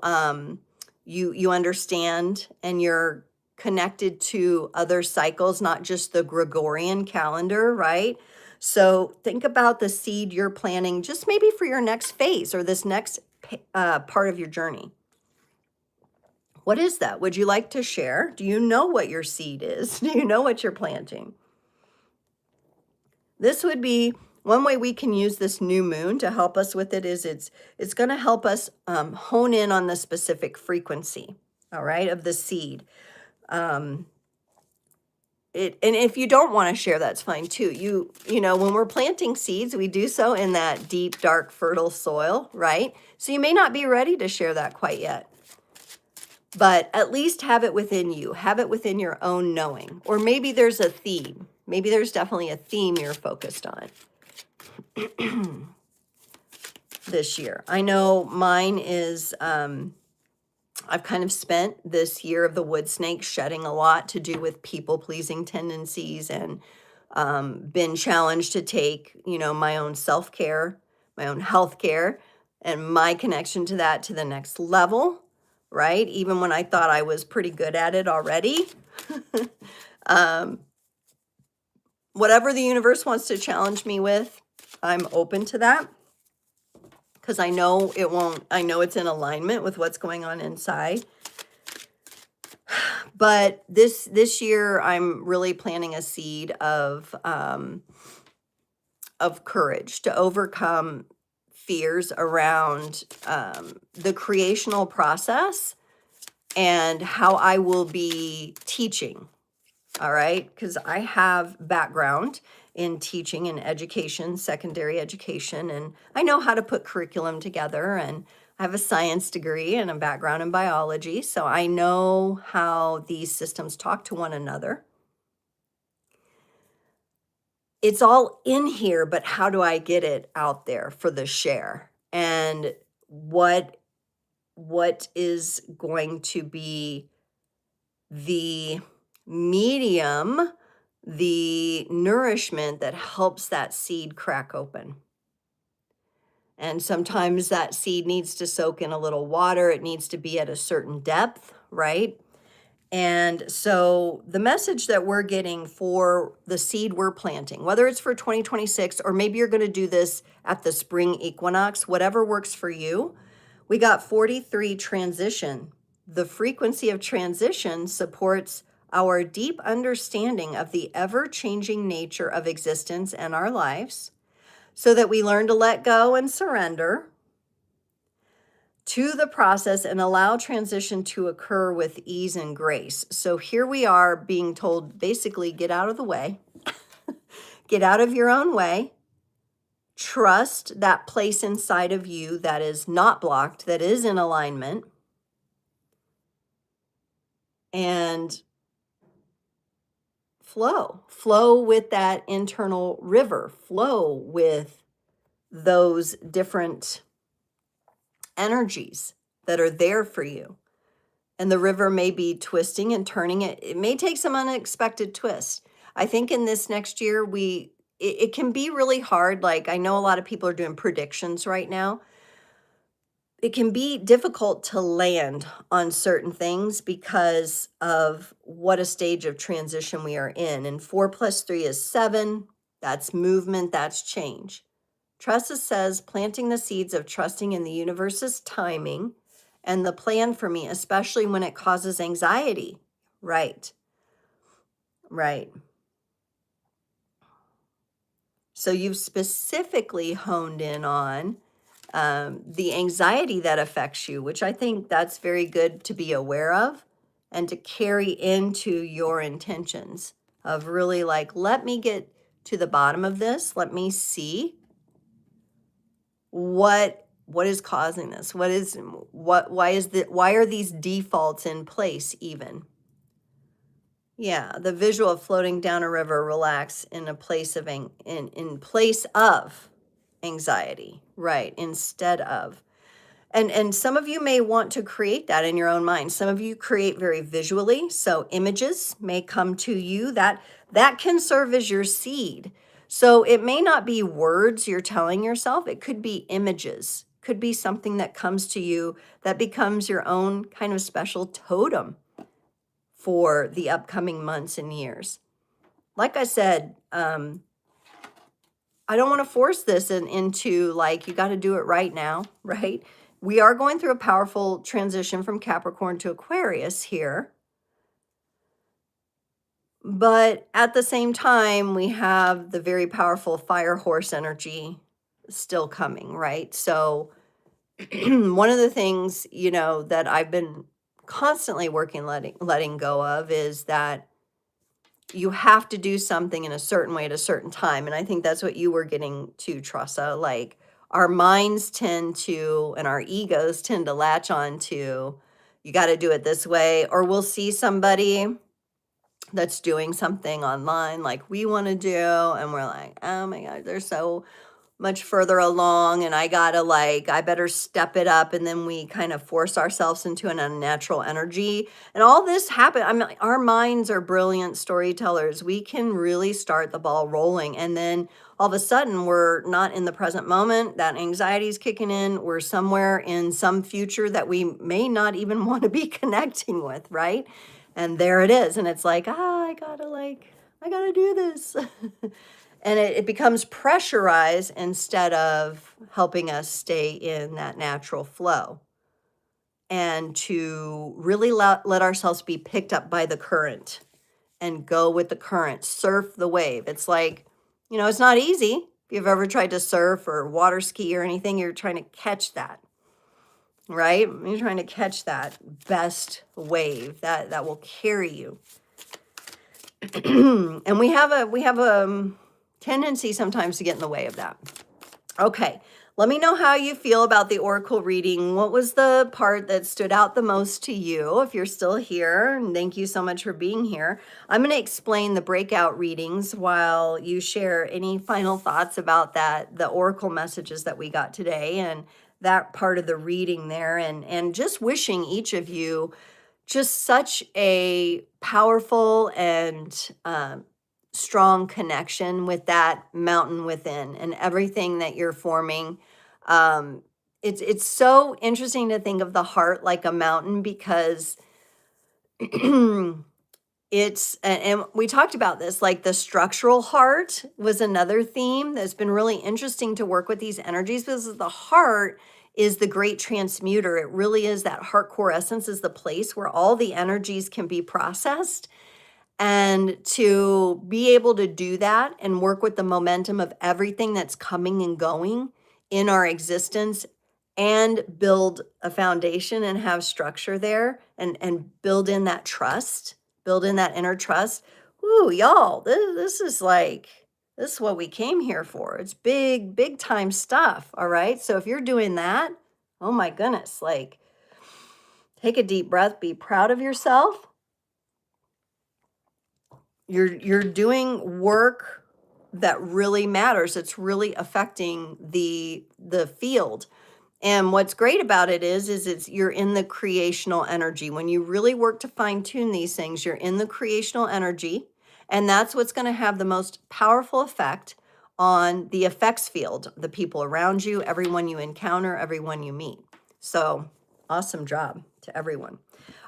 you understand, and you're connected to other cycles, not just the Gregorian calendar, right? So think about the seed you're planting just maybe for your next phase, or this next part of your journey. What is that? Would you like to share? Do you know what your seed is? Do you know what you're planting? This would be one way we can use this new moon to help us with it. Is it's going to help us hone in on the specific frequency, all right, of the seed. And if you don't want to share, that's fine too. You know, when we're planting seeds, we do so in that deep, dark, fertile soil, right? So you may not be ready to share that quite yet, but at least have it within you, have it within your own knowing. Or maybe there's a theme. Maybe there's definitely a theme you're focused on this year. I know mine is, I've kind of spent this year of the wood snake shedding a lot to do with people-pleasing tendencies, and been challenged to take, you know, my own self-care, my own health care, and my connection to that to the next level, right? Even when I thought I was pretty good at it already. Whatever the universe wants to challenge me with, I'm open to that, because I know it won't, I know it's in alignment with what's going on inside. But this year, I'm really planting a seed of courage to overcome fears around the creational process and how I will be teaching. All right, because I have background in teaching and education, secondary education, and I know how to put curriculum together, and I have a science degree and a background in biology, so I know how these systems talk to one another. It's all in here, but how do I get it out there for the share? And what is going to be the medium, the nourishment that helps that seed crack open? And sometimes that seed needs to soak in a little water. It needs to be at a certain depth, right? And so the message that we're getting for the seed we're planting, whether it's for 2026 or maybe you're going to do this at the spring equinox, whatever works for you, we got 43 transition. The frequency of transition supports our deep understanding of the ever-changing nature of existence and our lives so that we learn to let go and surrender to the process and allow transition to occur with ease and grace. So here we are being told basically get out of the way, get out of your own way, trust that place inside of you that is not blocked, that is in alignment, and flow with that internal river, flow with those different energies that are there for you. And the river may be twisting and turning. It may take some unexpected twists. I think in this next year, it can be really hard. Like, I know a lot of people are doing predictions right now. It can be difficult to land on certain things because of what a stage of transition we are in. And 4 + 3 is 7. That's movement, that's change. Tressa says, planting the seeds of trusting in the universe's timing and the plan for me, especially when it causes anxiety. Right. Right. So you've specifically honed in on the anxiety that affects you, which I think that's very good to be aware of and to carry into your intentions of really like, let me get to the bottom of this. Let me see what is causing this. Why are these defaults in place even? Yeah, the visual of floating down a river, relax in a place of in place of anxiety, right? Instead of. And some of you may want to create that in your own mind. Some of you create very visually, so images may come to you that can serve as your seed. So it may not be words you're telling yourself, it could be images. Could be something that comes to you that becomes your own kind of special totem for the upcoming months and years. Like I said, I don't want to force this into like, you got to do it right now, right? We are going through a powerful transition from Capricorn to Aquarius here. But at the same time, we have the very powerful fire horse energy still coming, right? So one of the things, that I've been constantly working, letting go of is that you have to do something in a certain way at a certain time. And I think that's what you were getting to, Tressa. Like, our minds tend to, and our egos tend to latch on to, you got to do it this way. Or we'll see somebody that's doing something online like we want to do, and we're like, oh my God, they're so much further along, and I better step it up. And then we kind of force ourselves into an unnatural energy. And all this happen. I mean, our minds are brilliant storytellers. We can really start the ball rolling. And then all of a sudden, we're not in the present moment. That anxiety is kicking in. We're somewhere in some future that we may not even want to be connecting with, right? And there it is. And it's like, I gotta do this. And it becomes pressurized instead of helping us stay in that natural flow and to really let ourselves be picked up by the current and go with the current, surf the wave. It's like, it's not easy. If you've ever tried to surf or water ski or anything, you're trying to catch that. right? You're trying to catch that best wave that will carry you. And we have a tendency sometimes to get in the way of that. Okay, let me know how you feel about the oracle reading. What was the part that stood out the most to you? If you're still here, and thank you so much for being here. I'm going to explain the breakout readings while you share any final thoughts about the oracle messages that we got today and that part of the reading there, and just wishing each of you just such a powerful and strong connection with that mountain within and everything that you're forming. It's so interesting to think of the heart like a mountain, because and we talked about this, like the structural heart was another theme that's been really interesting to work with these energies, because the heart is the great transmuter. It really is. That heart core essence is the place where all the energies can be processed. And to be able to do that and work with the momentum of everything that's coming and going in our existence, and build a foundation and have structure there, and build in that trust, build in that inner trust. Ooh, y'all, this is what we came here for. It's big, big time stuff. All right. So if you're doing that, oh my goodness, like, take a deep breath, be proud of yourself. You're doing work that really matters. It's really affecting the field. And what's great about it is you're in the creational energy. When you really work to fine tune these things, you're in the creational energy, and that's what's going to have the most powerful effect on the effects field, the people around you, everyone you encounter, everyone you meet. So awesome job to everyone.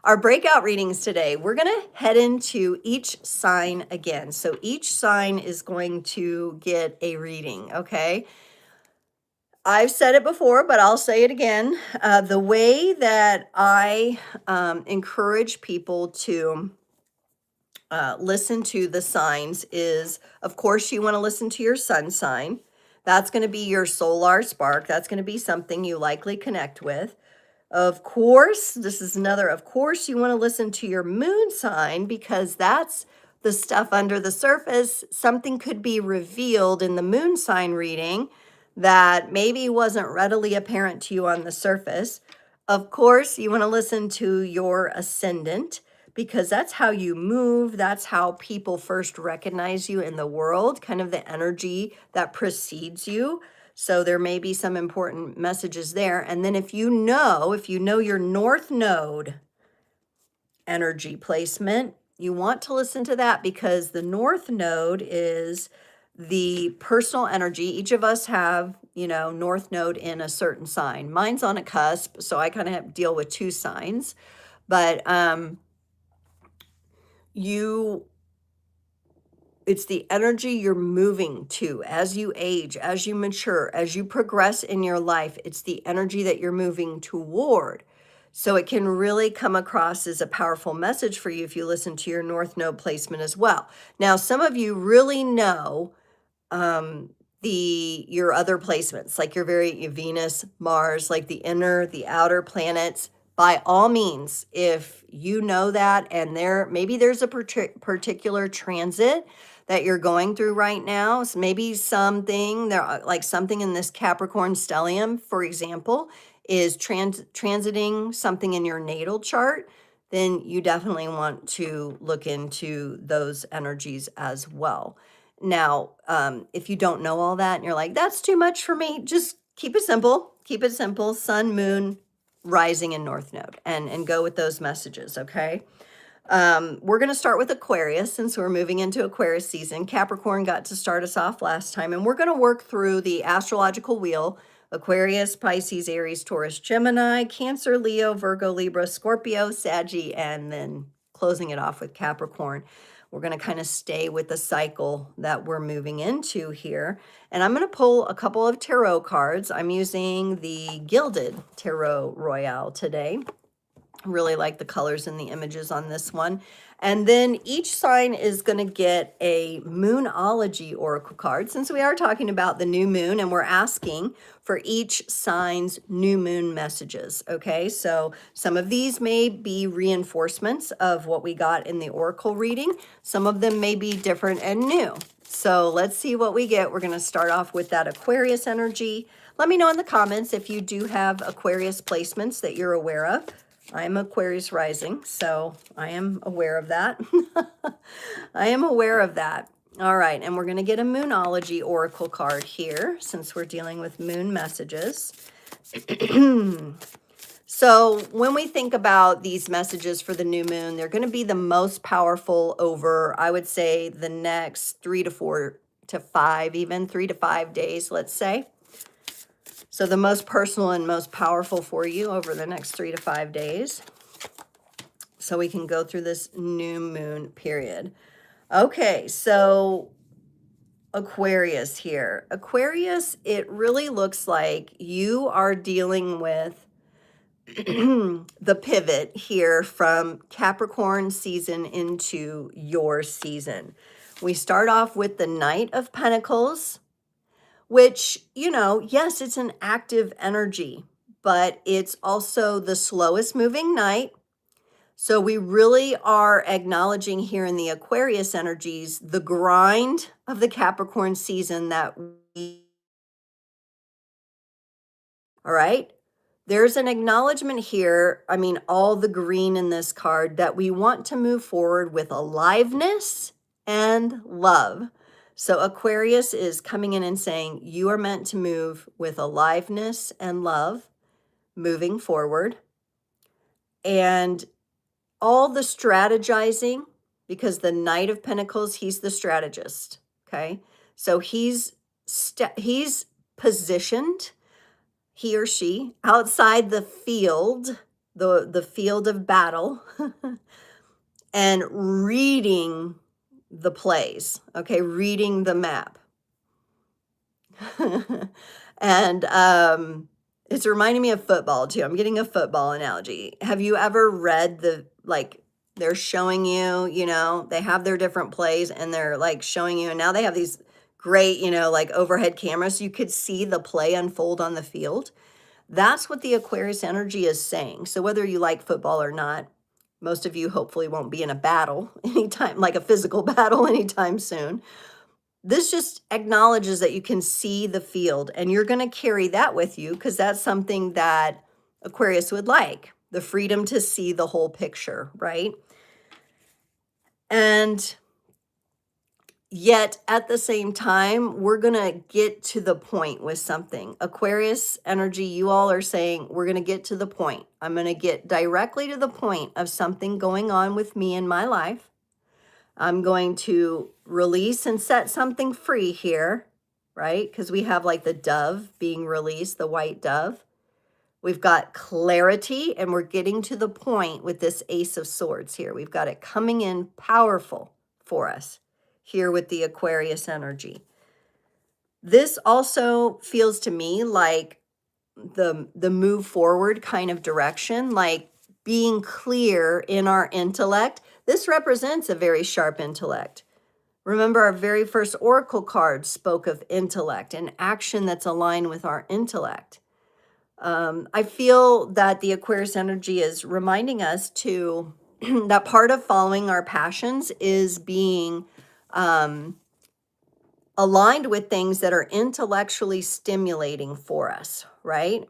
Our breakout readings today, we're going to head into each sign again. So each sign is going to get a reading, okay? I've said it before, but I'll say it again. The way that I encourage people to listen to the signs is, of course, you want to listen to your sun sign. That's going to be your solar spark. That's going to be something you likely connect with. Of course, this is another, of course, you want to listen to your moon sign, because that's the stuff under the surface. Something could be revealed in the moon sign reading that maybe wasn't readily apparent to you on the surface. Of course, you want to listen to your ascendant, because that's how you move. That's how people first recognize you in the world, kind of the energy that precedes you. So there may be some important messages there. And then if you know your north node energy placement, you want to listen to that, because the north node is the personal energy. Each of us have, north node in a certain sign. Mine's on a cusp, so I kind of have to deal with two signs. But it's the energy you're moving to as you age, as you mature, as you progress in your life. It's the energy that you're moving toward. So it can really come across as a powerful message for you if you listen to your north node placement as well. Now, some of you really know your other placements, like your Venus, Mars, like the inner, the outer planets. By all means, if you know that, and maybe there's a particular transit that you're going through right now, so maybe something there, like something in this Capricorn stellium, for example, is transiting something in your natal chart, then you definitely want to look into those energies as well. Now, if you don't know all that and you're like, that's too much for me, just keep it simple. Keep it simple. Sun, moon, rising, and north node, and go with those messages, okay? We're going to start with Aquarius, since we're moving into Aquarius season. Capricorn got to start us off last time, and we're going to work through the astrological wheel: Aquarius, Pisces, Aries, Taurus, Gemini, Cancer, Leo, Virgo, Libra, Scorpio, Saggy, and then closing it off with Capricorn. We're going to kind of stay with the cycle that we're moving into here. And I'm going to pull a couple of tarot cards. I'm using the Gilded Tarot Royale today. Really like the colors and the images on this one. And then each sign is going to get a Moonology oracle card, since we are talking about the new moon and we're asking for each sign's new moon messages. Okay, so some of these may be reinforcements of what we got in the oracle reading. Some of them may be different and new. So let's see what we get. We're going to start off with that Aquarius energy. Let me know in the comments if you do have Aquarius placements that you're aware of. I'm Aquarius rising, so I am aware of that. I am aware of that. All right, and we're going to get a Moonology oracle card here since we're dealing with moon messages. So when we think about these messages for the new moon, they're going to be the most powerful over, I would say, the next 3 to 4 to 5, even 3 to 5 days, let's say. So the most personal and most powerful for you over the next 3 to 5 days. So we can go through this new moon period. Okay, so Aquarius here. Aquarius, it really looks like you are dealing with the pivot here from Capricorn season into your season. We start off with the Knight of Pentacles, which, you know, yes, it's an active energy, but it's also the slowest moving night. So we really are acknowledging here in the Aquarius energies, the grind of the Capricorn season that we, all right? There's an acknowledgement here. I mean, all the green in this card that we want to move forward with aliveness and love. So Aquarius is coming in and saying, you are meant to move with aliveness and love, moving forward. And all the strategizing, because the Knight of Pentacles, he's the strategist, okay? So he's positioned, he or she, outside the field, the field of battle, and reading the plays, okay, reading the map. And it's reminding me of football too. I'm getting a football analogy. Have you ever read like, they're showing you, you know, they have their different plays and they're like showing you, and now they have these great, you know, like overhead cameras, so you could see the play unfold on the field. That's what the Aquarius energy is saying. So whether you like football or not, most of you hopefully won't be in a battle anytime, like a physical battle anytime soon. This just acknowledges that you can see the field, and you're going to carry that with you because that's something that Aquarius would like, the freedom to see the whole picture, right? And yet at the same time, we're going to get to the point with something. Aquarius energy, you all are saying, we're going to get to the point. I'm going to get directly to the point of something going on with me in my life. I'm going to release and set something free here, right? Because we have like the dove being released, the white dove. We've got clarity, and we're getting to the point with this Ace of Swords here. We've got it coming in powerful for us here with the Aquarius energy. This also feels to me like the move forward kind of direction, like being clear in our intellect. This represents a very sharp intellect. Remember, our very first oracle card spoke of intellect and action that's aligned with our intellect. I feel that the Aquarius energy is reminding us to that part of following our passions is being aligned with things that are intellectually stimulating for us, right?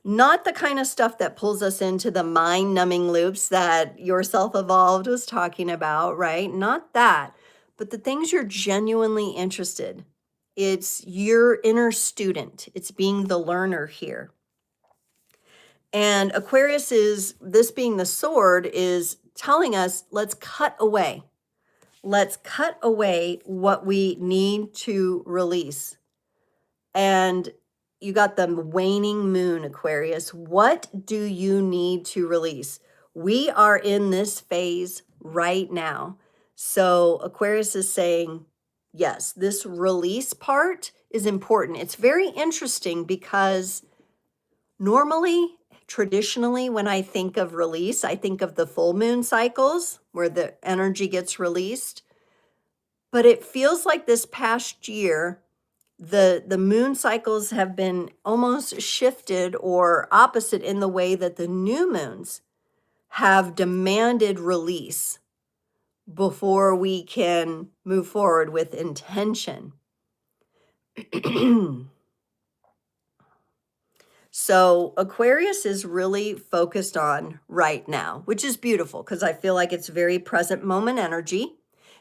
Not the kind of stuff that pulls us into the mind-numbing loops that your self-evolved was talking about, right? Not that, but the things you're genuinely interested. It's your inner student. It's being the learner here. And Aquarius is, this being the sword, is telling us, let's cut away. Let's cut away what we need to release. And you got the waning moon, Aquarius. What do you need to release? We are in this phase right now. So Aquarius is saying, yes, this release part is important. It's very interesting because normally traditionally, when I think of release, I think of the full moon cycles where the energy gets released. But it feels like this past year, the moon cycles have been almost shifted or opposite in the way that the new moons have demanded release before we can move forward with intention. So Aquarius is really focused on right now, which is beautiful because I feel like it's very present moment energy.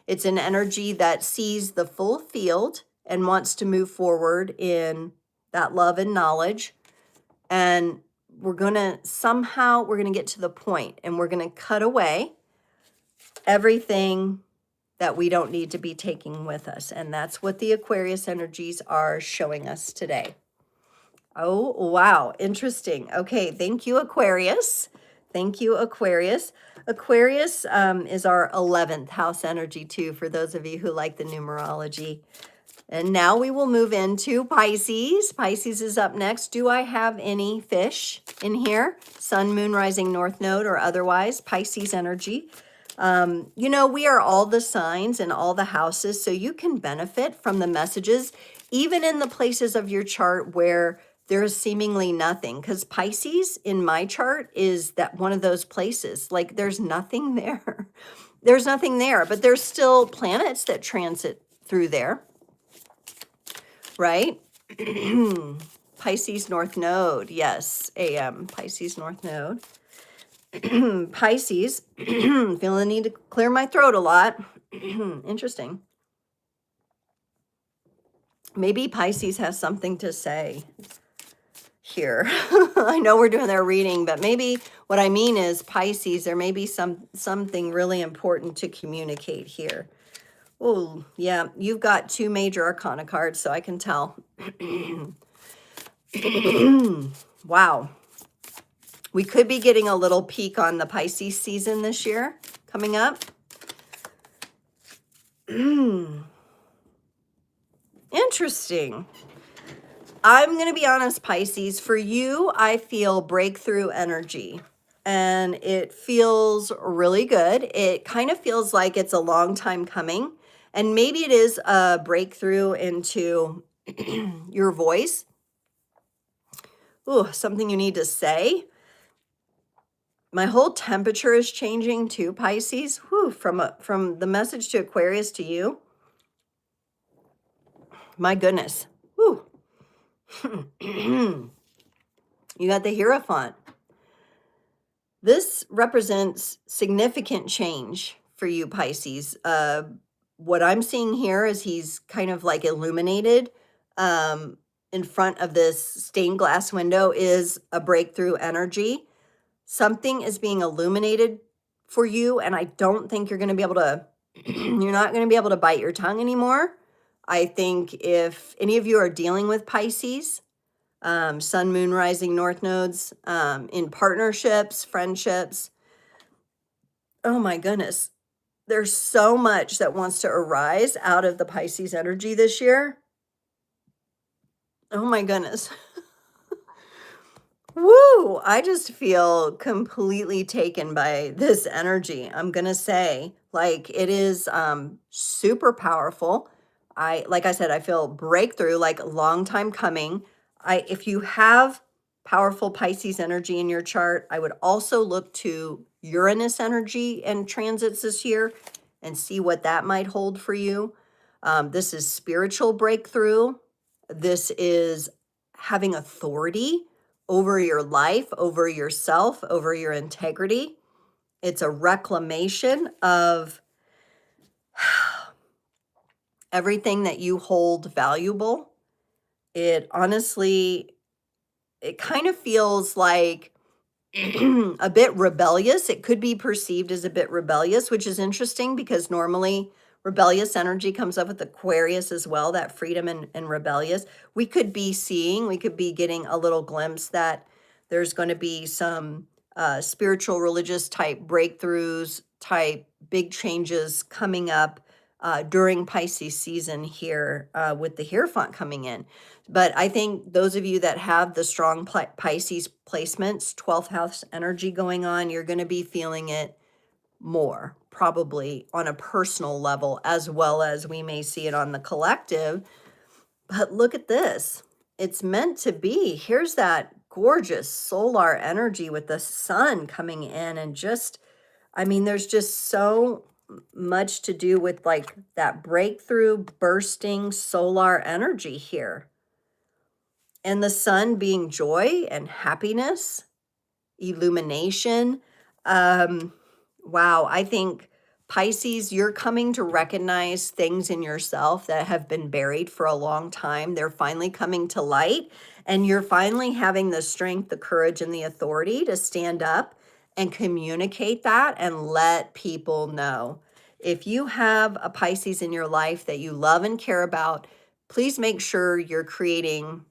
It's an energy that sees the full field and wants to move forward in that love and knowledge. And we're going to get to the point and we're going to cut away everything that we don't need to be taking with us. And that's what the Aquarius energies are showing us today. Oh, wow. Interesting. Okay. Thank you, Aquarius. Thank you, Aquarius. Aquarius is our 11th house energy too, for those of you who like the numerology. And now we will move into Pisces. Pisces is up next. Do I have any fish in here? Sun, moon, rising, north node, or otherwise? Pisces energy. You know, we are all the signs and all the houses, so you can benefit from the messages, even in the places of your chart where there's seemingly nothing. Because Pisces in my chart is that one of those places, like there's nothing there. There's nothing there, but there's still planets that transit through there, right? Pisces North Node, yes, AM, Pisces North Node. Pisces, feeling the need to clear my throat a lot. Interesting. Maybe Pisces has something to say here. I know we're doing their reading, but maybe what I mean is Pisces, there may be something really important to communicate here. Oh, yeah, you've got 2 major arcana cards, so I can tell. Wow. We could be getting a little peek on the Pisces season this year coming up. Interesting. I'm going to be honest, Pisces. For you, I feel breakthrough energy. And it feels really good. It kind of feels like it's a long time coming. And maybe it is a breakthrough into your voice. Ooh, something you need to say. My whole temperature is changing too, Pisces. Whew, from the message to Aquarius to you. My goodness. Whew. You got the Hierophant. This represents significant change for you, Pisces. What I'm seeing here is he's kind of like illuminated in front of this stained glass window is a breakthrough energy. Something is being illuminated for you, and I don't think you're going to be able to, you're not going to be able to bite your tongue anymore. I think if any of you are dealing with Pisces, sun, moon, rising, north nodes, in partnerships, friendships, oh my goodness, there's so much that wants to arise out of the Pisces energy this year. Oh my goodness. Woo! I just feel completely taken by this energy. I'm going to say, like, it is super powerful. Like I said, I feel breakthrough, like a long time coming. If you have powerful Pisces energy in your chart, I would also look to Uranus energy and transits this year and see what that might hold for you. This is spiritual breakthrough. This is having authority over your life, over yourself, over your integrity. It's a reclamation of everything that you hold valuable. It honestly, it kind of feels like a bit rebellious. It could be perceived as a bit rebellious, which is interesting because normally rebellious energy comes up with Aquarius as well, that freedom and rebellious. We could be getting a little glimpse that there's going to be some spiritual, religious type breakthroughs, type big changes coming up during Pisces season here with the Hierophant coming in. But I think those of you that have the strong Pisces placements, 12th house energy going on, you're going to be feeling it more, probably on a personal level, as well as we may see it on the collective. But look at this. It's meant to be. Here's that gorgeous solar energy with the sun coming in, and just, I mean, there's just so much to do with like that breakthrough, bursting solar energy here. And the sun being joy and happiness, illumination. Wow, I think Pisces, you're coming to recognize things in yourself that have been buried for a long time. They're finally coming to light, and you're finally having the strength, the courage, and the authority to stand up and communicate that and let people know. If you have a Pisces in your life that you love and care about, please make sure you're creating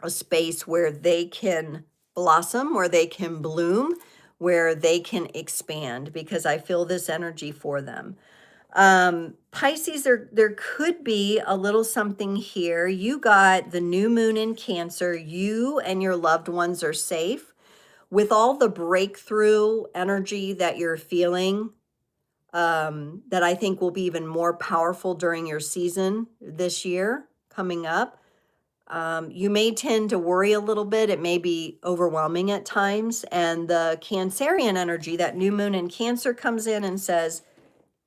a space where they can blossom, where they can bloom, where they can expand, because I feel this energy for them. Pisces, there could be a little something here. You got the new moon in Cancer. You and your loved ones are safe. With all the breakthrough energy that you're feeling, that I think will be even more powerful during your season this year coming up. You may tend to worry a little bit. It may be overwhelming at times. And the Cancerian energy, that new moon in Cancer, comes in and says,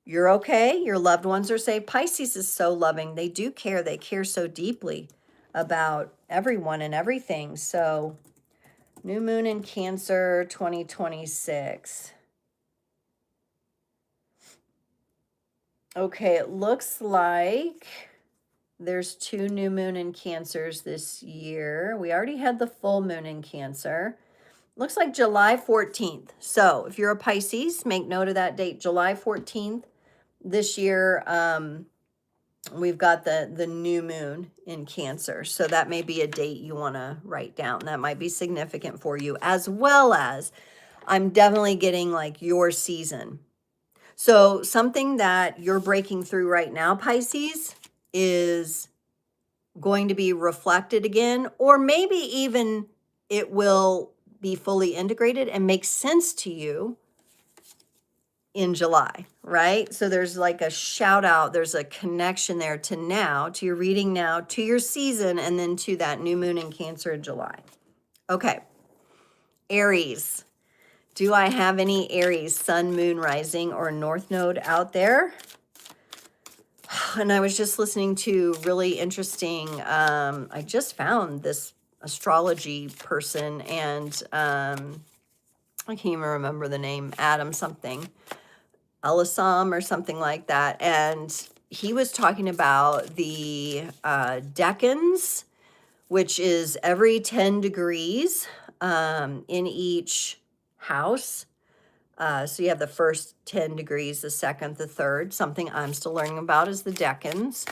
you're okay. Your loved ones are safe. Pisces is so loving. They do care. They care so deeply about everyone and everything. So new moon in Cancer 2026. Okay, it looks like there's 2 new moon in Cancers this year. We already had the full moon in Cancer. Looks like July 14th. So if you're a Pisces, make note of that date, July 14th. This year, we've got the new moon in Cancer. So that may be a date you want to write down. That might be significant for you, as well as I'm definitely getting like your season. So something that you're breaking through right now, Pisces, is going to be reflected again, or maybe even it will be fully integrated and make sense to you in July, right? So there's like a shout out, there's a connection there to now, to your reading now, to your season, and then to that new moon in Cancer in July. Okay, Aries. Do I have any Aries, sun, moon, rising, or north node out there? And I was just listening to really interesting, I just found this astrology person, and I can't even remember the name, Adam something, Elisam or something like that. And he was talking about the decans, which is every 10 degrees in each house. So you have the first 10 degrees, the second, the third. Something I'm still learning about is the decans.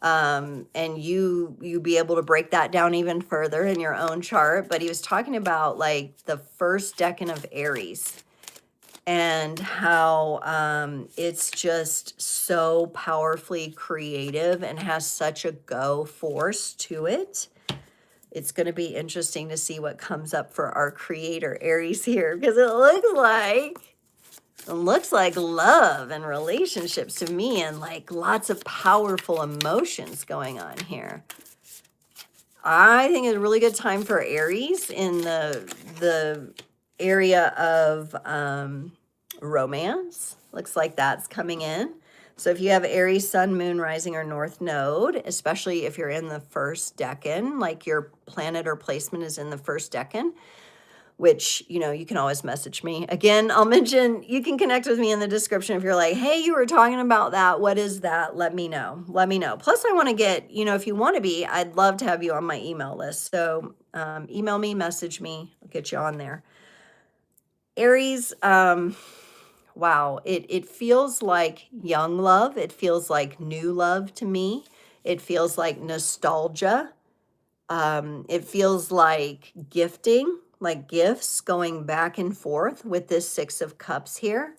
And you be able to break that down even further in your own chart. But he was talking about like the first decan of Aries and how it's just so powerfully creative and has such a go force to it. It's going to be interesting to see what comes up for our creator Aries here, because it looks like love and relationships to me, and like lots of powerful emotions going on here. I think it's a really good time for Aries in the area of romance. Looks like that's coming in. So if you have Aries, sun, moon, rising, or north node, especially if you're in the first decan, like your planet or placement is in the first decan, which, you know, you can always message me. Again, I'll mention, you can connect with me in the description if you're like, hey, you were talking about that. What is that? Let me know. Let me know. Plus, I want to get, you know, if you want to be, I'd love to have you on my email list. So email me, message me. I'll get you on there. Aries, wow, it feels like young love. It feels like new love to me. It feels like nostalgia. It feels like gifting, like gifts going back and forth with this 6 of Cups here.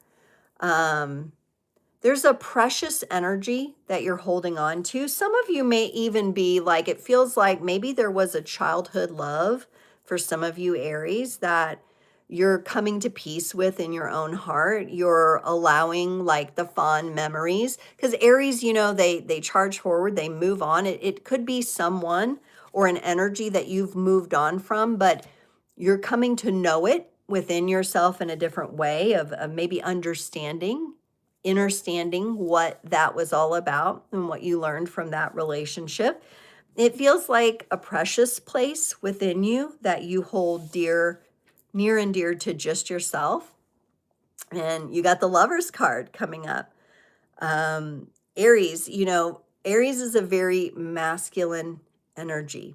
There's a precious energy that you're holding on to. Some of you may even be like, it feels like maybe there was a childhood love for some of you Aries that you're coming to peace with in your own heart. You're allowing like the fond memories, because Aries, you know, they charge forward, they move on. It could be someone or an energy that you've moved on from, but you're coming to know it within yourself in a different way of maybe understanding what that was all about and what you learned from that relationship. It feels like a precious place within you that you hold dear, near and dear to just yourself. And you got the Lover's card coming up. Aries, you know, Aries is a very masculine energy.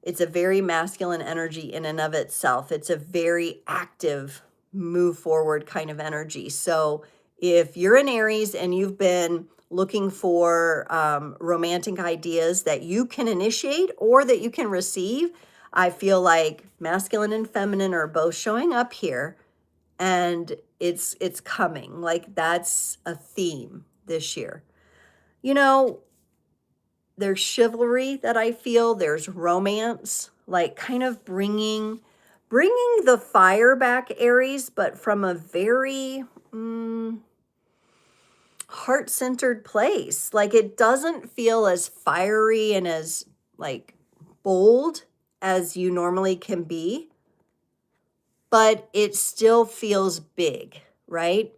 It's a very masculine energy in and of itself. It's a very active, move forward kind of energy. So if you're an Aries and you've been looking for romantic ideas that you can initiate or that you can receive, I feel like masculine and feminine are both showing up here, and it's coming. Like that's a theme this year. You know, there's chivalry that I feel, there's romance, like kind of bringing the fire back, Aries, but from a very heart-centered place. Like it doesn't feel as fiery and as like bold as you normally can be, but it still feels big, right?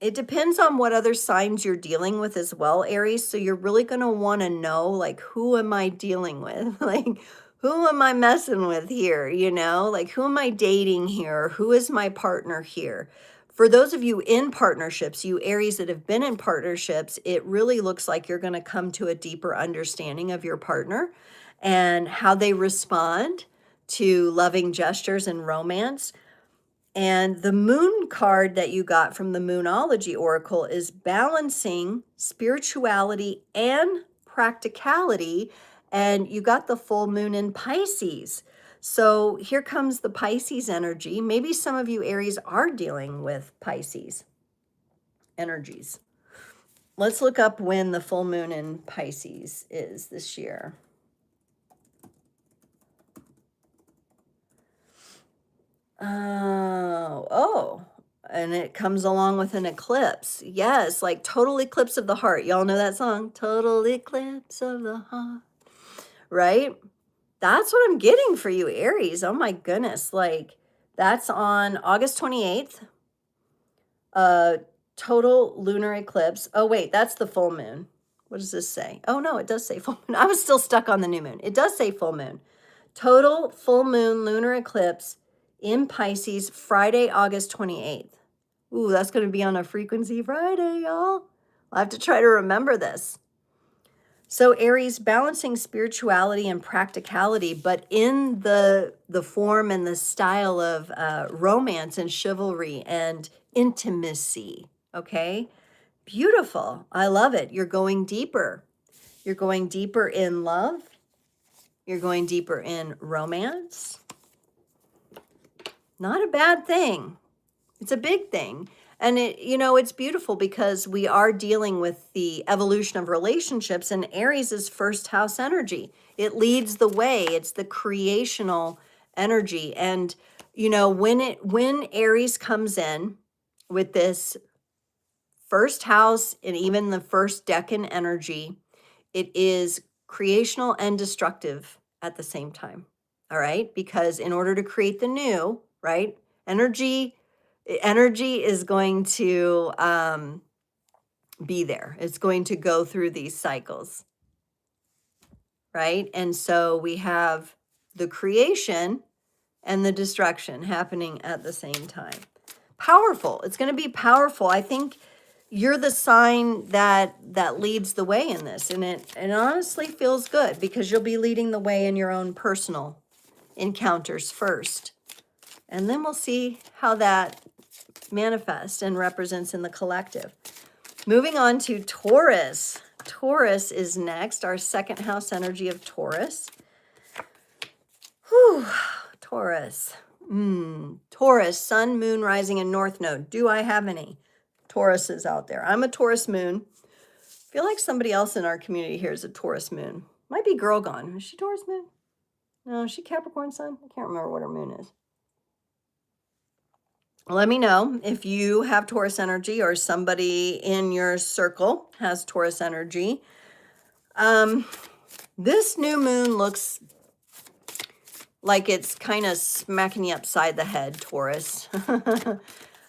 It depends on what other signs you're dealing with as well, Aries. So you're really going to want to know, like, who am I dealing with? Like, who am I messing with here? You know, like, who am I dating here? Who is my partner here? For those of you in partnerships, you Aries that have been in partnerships, it really looks like you're going to come to a deeper understanding of your partner and how they respond to loving gestures and romance. And the moon card that you got from the Moonology Oracle is balancing spirituality and practicality. And you got the full moon in Pisces. So here comes the Pisces energy. Maybe some of you Aries are dealing with Pisces energies. Let's look up when the full moon in Pisces is this year. Oh, and it comes along with an eclipse. Yes, like total eclipse of the heart. Y'all know that song? Total eclipse of the heart, right? That's what I'm getting for you, Aries. Oh my goodness. Like that's on August 28th. Total lunar eclipse. Oh wait, that's the full moon. What does this say? Oh no, it does say full moon. I was still stuck on the new moon. It does say full moon. Total full moon lunar eclipse in Pisces, Friday, August 28th. Ooh, that's going to be on a frequency Friday, y'all. I'll have to try to remember this. So Aries, balancing spirituality and practicality, but in the form and the style of romance and chivalry and intimacy, okay? Beautiful. I love it. You're going deeper. You're going deeper in love. You're going deeper in romance. Not a bad thing. It's a big thing. And it, you know, it's beautiful because we are dealing with the evolution of relationships, and Aries is first house energy. It leads the way. It's the creational energy. And, you know, when Aries comes in with this first house and even the first decan energy, it is creational and destructive at the same time. All right. Because in order to create the new, right, energy is going to be there. It's going to go through these cycles. Right. And so we have the creation and the destruction happening at the same time. Powerful. It's going to be powerful. I think you're the sign that leads the way in this, and it honestly feels good because you'll be leading the way in your own personal encounters first, and then we'll see how that manifests and represents in the collective. Moving on to Taurus. Taurus is next, our second house energy of Taurus. Whew, Taurus. Taurus, sun, moon, rising, and north node. Do I have any? Tauruses out there. I'm a Taurus moon. I feel like somebody else in our community here is a Taurus moon. Might be Girl Gone. Is she Taurus moon? No, is she Capricorn sun? I can't remember what her moon is. Let me know if you have Taurus energy or somebody in your circle has Taurus energy. This new moon looks like it's kind of smacking you upside the head, Taurus.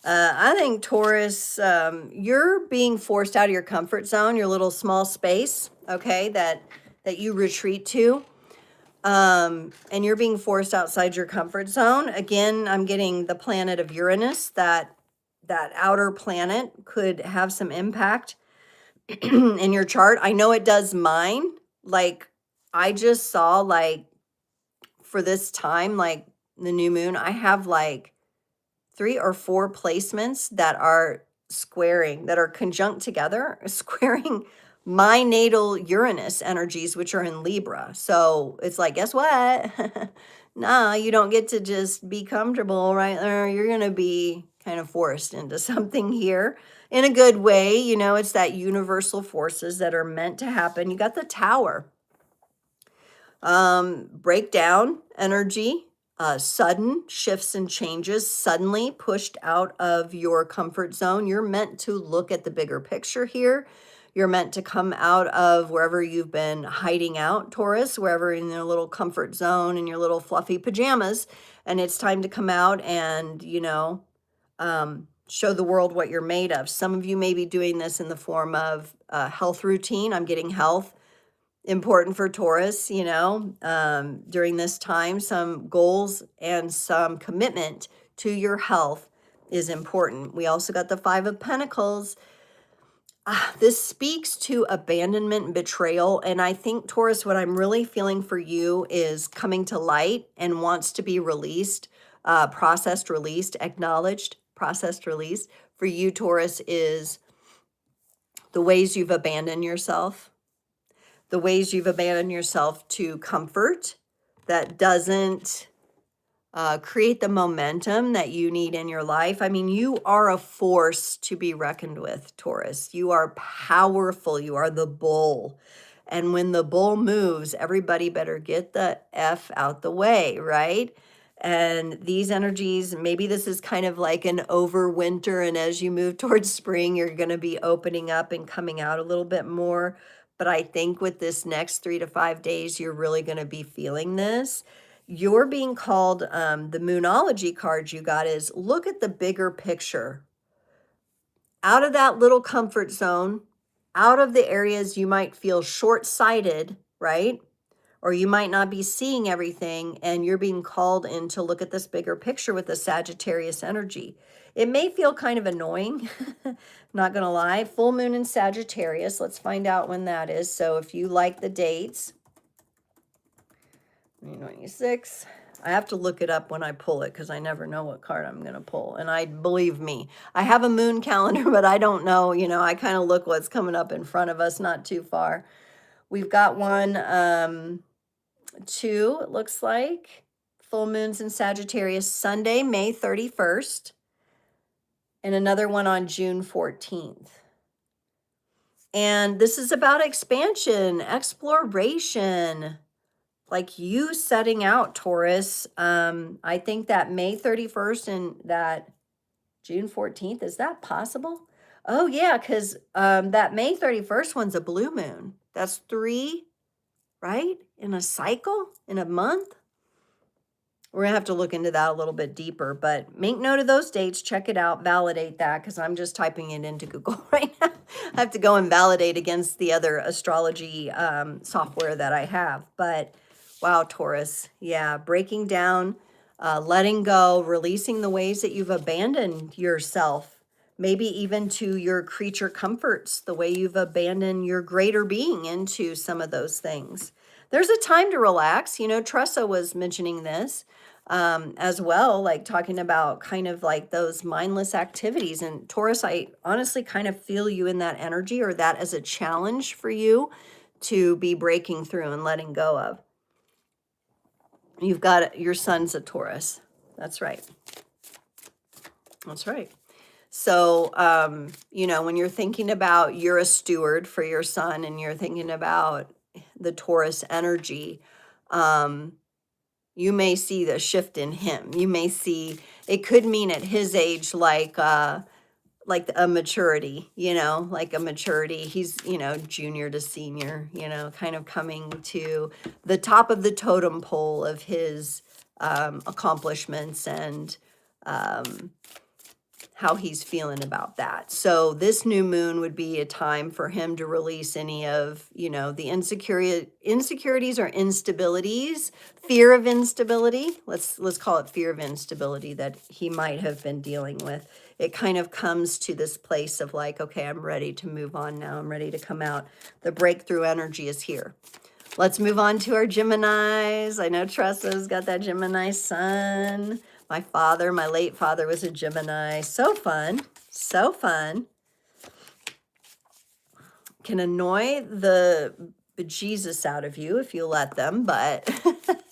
I think Taurus, you're being forced out of your comfort zone, your little small space, okay, that you retreat to. And you're being forced outside your comfort zone. Again, I'm getting the planet of Uranus, that outer planet could have some impact in your chart. I know it does mine. Like, I just saw, like, for this time, like the new moon, I have like 3 or 4 placements that are squaring, that are conjunct together, squaring my natal Uranus energies, which are in Libra. So it's like, guess what? Nah, you don't get to just be comfortable right there. You're going to be kind of forced into something here in a good way. You know, it's that universal forces that are meant to happen. You got the Tower. Breakdown energy, sudden shifts and changes, suddenly pushed out of your comfort zone. You're meant to look at the bigger picture here. You're meant to come out of wherever you've been hiding out, Taurus, wherever in your little comfort zone, in your little fluffy pajamas. And it's time to come out and, you know, show the world what you're made of. Some of you may be doing this in the form of a health routine. I'm getting health. Important for Taurus, you know, during this time, some goals and some commitment to your health is important. We also got the 5 of Pentacles. This speaks to abandonment and betrayal. And I think, Taurus, what I'm really feeling for you is coming to light and wants to be released, processed, released, acknowledged, processed, released. For you, Taurus, is the ways you've abandoned yourself. The ways you've abandoned yourself to comfort that doesn't create the momentum that you need in your life. I mean, you are a force to be reckoned with, Taurus. You are powerful. You are the bull. And when the bull moves, everybody better get the F out the way, right? And these energies, maybe this is kind of like an overwinter, and as you move towards spring, you're going to be opening up and coming out a little bit more. But I think with this next 3 to 5 days, you're really going to be feeling this. You're being called, the Moonology card you got is look at the bigger picture. Out of that little comfort zone, out of the areas you might feel short-sighted, right? Or you might not be seeing everything, and you're being called in to look at this bigger picture with the Sagittarius energy. It may feel kind of annoying, not gonna lie. Full moon in Sagittarius, let's find out when that is. So if you like the dates, 26, I have to look it up when I pull it because I never know what card I'm gonna pull. And believe me, I have a moon calendar, but I don't know, you know, I kind of look what's coming up in front of us, not too far. We've got one, 2, it looks like. Full moons in Sagittarius, Sunday, May 31st. And another one on June 14th. And this is about expansion, exploration, like you setting out, Taurus. I think that May 31st and that June 14th, is that possible? Oh, yeah, because that May 31st one's a blue moon. That's 3, right? In a cycle, in a month. We're going to have to look into that a little bit deeper, but make note of those dates, check it out, validate that, because I'm just typing it into Google right now. I have to go and validate against the other astrology software that I have. But wow, Taurus, yeah, breaking down, letting go, releasing the ways that you've abandoned yourself, maybe even to your creature comforts, the way you've abandoned your greater being into some of those things. There's a time to relax. You know, Tressa was mentioning this as well, like talking about kind of like those mindless activities. And Taurus, I honestly kind of feel you in that energy, or that as a challenge for you to be breaking through and letting go of. You've got your son's a Taurus. That's right. That's right. So, you know, when you're thinking about you're a steward for your son and you're thinking about the Taurus energy, you may see the shift in him. You may see, it could mean at his age, like a maturity, you know, like a maturity. He's, you know, junior to senior, you know, kind of coming to the top of the totem pole of his accomplishments and how he's feeling about that. So this new moon would be a time for him to release any of, you know, the insecurities or instabilities, fear of instability. Let's call it fear of instability that he might have been dealing with. It kind of comes to this place of like, okay, I'm ready to move on now. I'm ready to come out. The breakthrough energy is here. Let's move on to our Geminis. I know Tressa's got that Gemini sun. My father, my late father, was a Gemini. So fun. So fun. Can annoy the bejesus out of you if you let them, but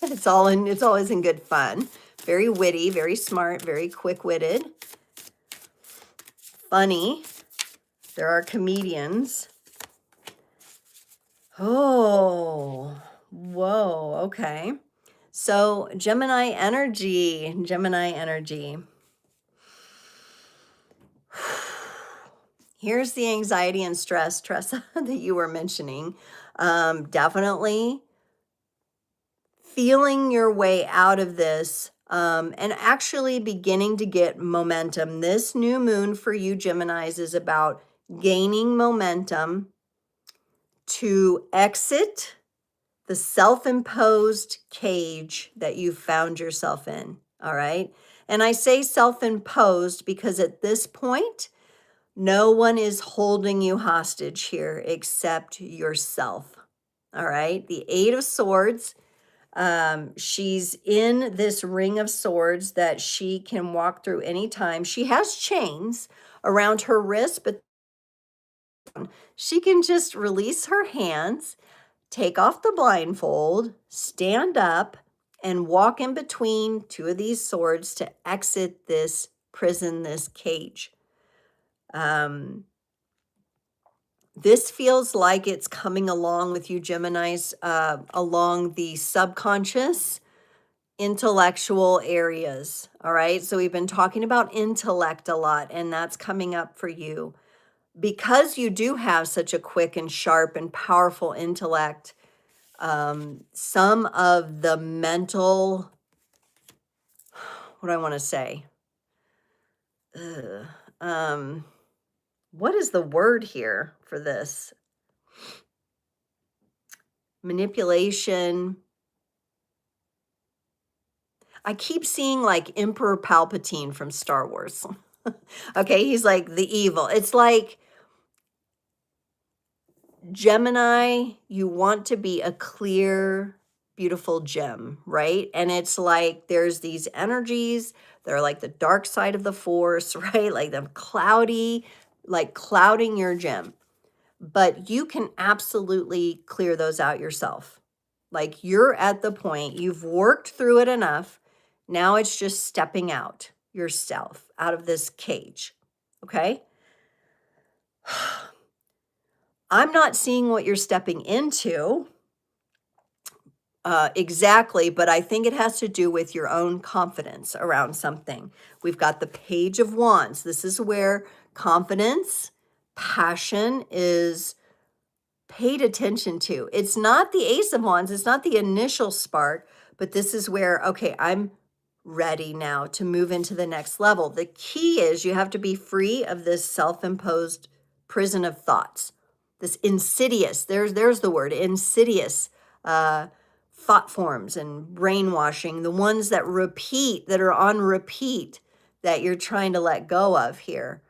it's always in good fun. Very witty, very smart, very quick-witted. Funny. There are comedians. Oh, whoa, okay. So Gemini energy. Here's the anxiety and stress, Tressa, that you were mentioning. Definitely feeling your way out of this and actually beginning to get momentum. This new moon for you Geminis is about gaining momentum to exit the self-imposed cage that you found yourself in, all right? And I say self-imposed because at this point, no one is holding you hostage here except yourself, all right? The Eight of Swords, she's in this ring of swords that she can walk through anytime. She has chains around her wrist, but she can just release her hands, take off the blindfold, stand up, and walk in between two of these swords to exit this prison, this cage. This feels like it's coming along with you, Geminis, along the subconscious, intellectual areas. All right. So we've been talking about intellect a lot, and that's coming up for you. Because you do have such a quick and sharp and powerful intellect, some of the mental, what do I want to say? What is the word here for this? Manipulation. I keep seeing like Emperor Palpatine from Star Wars. Okay, he's like the evil. It's like Gemini, you want to be a clear, beautiful gem, right? And it's like there's these energies, they're like the dark side of the force, right? Like them cloudy, like clouding your gem. But you can absolutely clear those out yourself. Like you're at the point, you've worked through it enough. Now it's just stepping out yourself out of this cage, okay? I'm not seeing what you're stepping into exactly, but I think it has to do with your own confidence around something. We've got the Page of Wands. This is where confidence, passion is paid attention to. It's not the Ace of Wands. It's not the initial spark, but this is where, okay, I'm ready now to move into the next level. The key is you have to be free of this self-imposed prison of thoughts. This insidious, there's the word, insidious thought forms and brainwashing, the ones that repeat, that are on repeat, that you're trying to let go of here.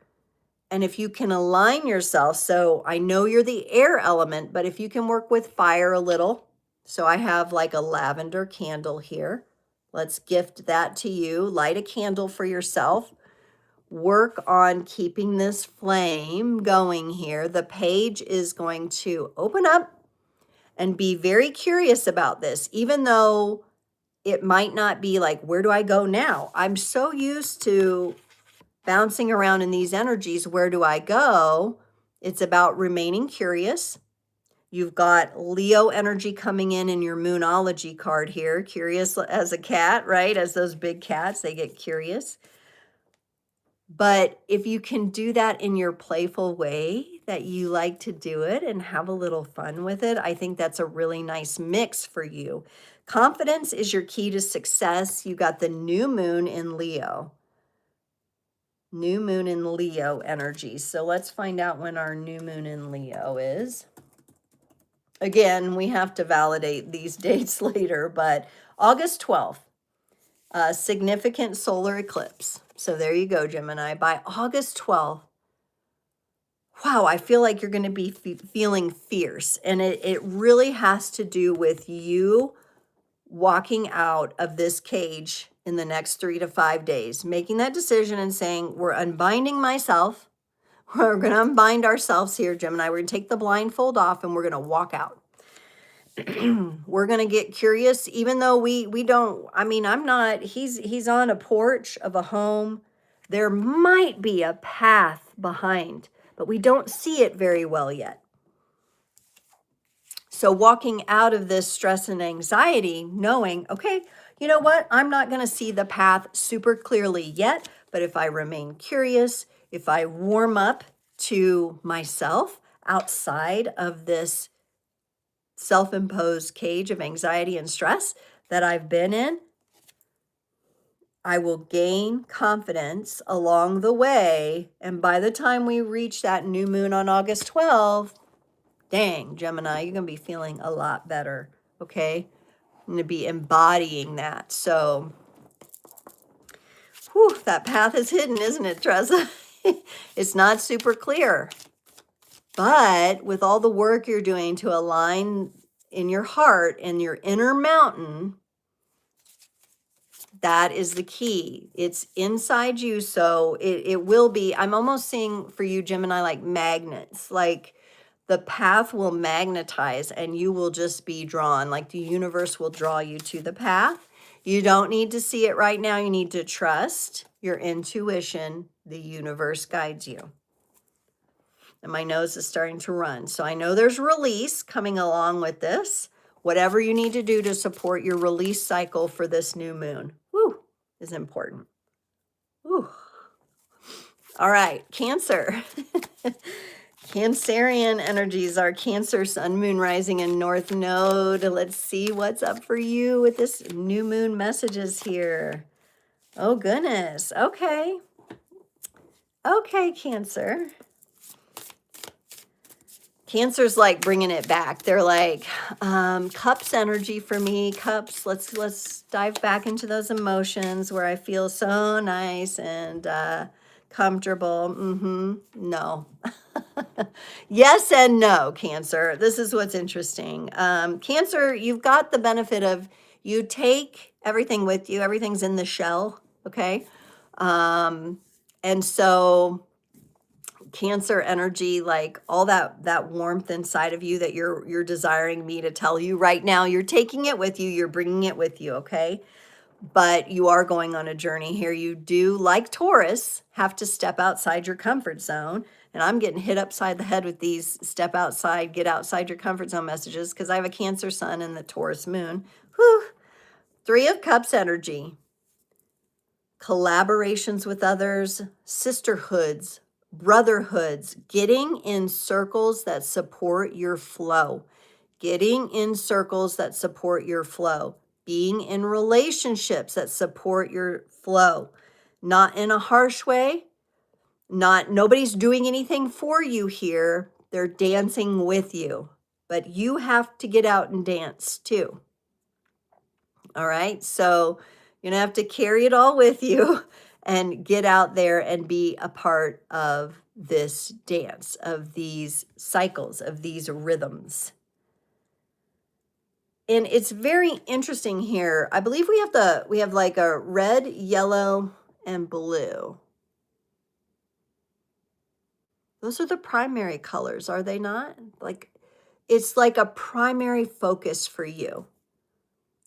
And if you can align yourself, so I know you're the air element, but if you can work with fire a little, so I have like a lavender candle here. Let's gift that to you. Light a candle for yourself. Work on keeping this flame going here. The page is going to open up and be very curious about this, even though it might not be like, where do I go now? I'm so used to bouncing around in these energies. Where do I go? It's about remaining curious. You've got Leo energy coming in your Moonology card here. Curious as a cat, right? As those big cats, they get curious. But if you can do that in your playful way that you like to do it and have a little fun with it, I think that's a really nice mix for you. Confidence is your key to success. You got the new moon in Leo. New moon in Leo energy. So let's find out when our new moon in Leo is. Again, we have to validate these dates later, but August 12th. Significant solar eclipse. So there you go, Gemini. By August 12th, wow, I feel like you're going to be feeling fierce. And it really has to do with you walking out of this cage in the next 3 to 5 days, making that decision and saying, we're unbinding myself. We're going to unbind ourselves here, Gemini. We're going to take the blindfold off and we're going to walk out. We're going to get curious, even though we don't, I mean, I'm not, he's on a porch of a home. There might be a path behind, but we don't see it very well yet. So walking out of this stress and anxiety, knowing, okay, you know what? I'm not going to see the path super clearly yet, but if I remain curious, if I warm up to myself outside of this self-imposed cage of anxiety and stress that I've been in, I will gain confidence along the way. And by the time we reach that new moon on August 12th, dang, Gemini, you're going to be feeling a lot better, okay? I'm going to be embodying that. So, whew, that path is hidden, isn't it, Tressa? It's not super clear. But with all the work you're doing to align in your heart and your inner mountain, that is the key. It's inside you. So it will be, I'm almost seeing for you, Gemini, like magnets, like the path will magnetize and you will just be drawn, like the universe will draw you to the path. You don't need to see it right now. You need to trust your intuition. The universe guides you. And my nose is starting to run. So I know there's release coming along with this. Whatever you need to do to support your release cycle for this new moon, woo, is important. Woo. All right, Cancer. Cancerian energies are Cancer, Sun, Moon, Rising, and North Node. Let's see what's up for you with this new moon messages here. Oh, goodness. Okay. Okay, Cancer. Cancer's like bringing it back. They're like, cups energy for me. Cups, let's dive back into those emotions where I feel so nice and comfortable. No. Yes and no, Cancer. This is what's interesting. Cancer, you've got the benefit of you take everything with you. Everything's in the shell, okay? And so Cancer energy, like all that warmth inside of you that you're desiring me to tell you right now, you're taking it with you, you're bringing it with you, okay? But you are going on a journey here. You do, like Taurus, have to step outside your comfort zone. And I'm getting hit upside the head with these step outside, get outside your comfort zone messages because I have a Cancer sun and the Taurus moon. Whew. 3 of Cups energy. Collaborations with others, sisterhoods, brotherhoods, getting in circles that support your flow, getting in circles that support your flow, being in relationships that support your flow, not in a harsh way, nobody's doing anything for you here. They're dancing with you, but you have to get out and dance too. All right. So you're going to have to carry it all with you and get out there and be a part of this dance, of these cycles, of these rhythms. And it's very interesting here. I believe we have like a red, yellow, and blue. Those are the primary colors, are they not? Like, it's like a primary focus for you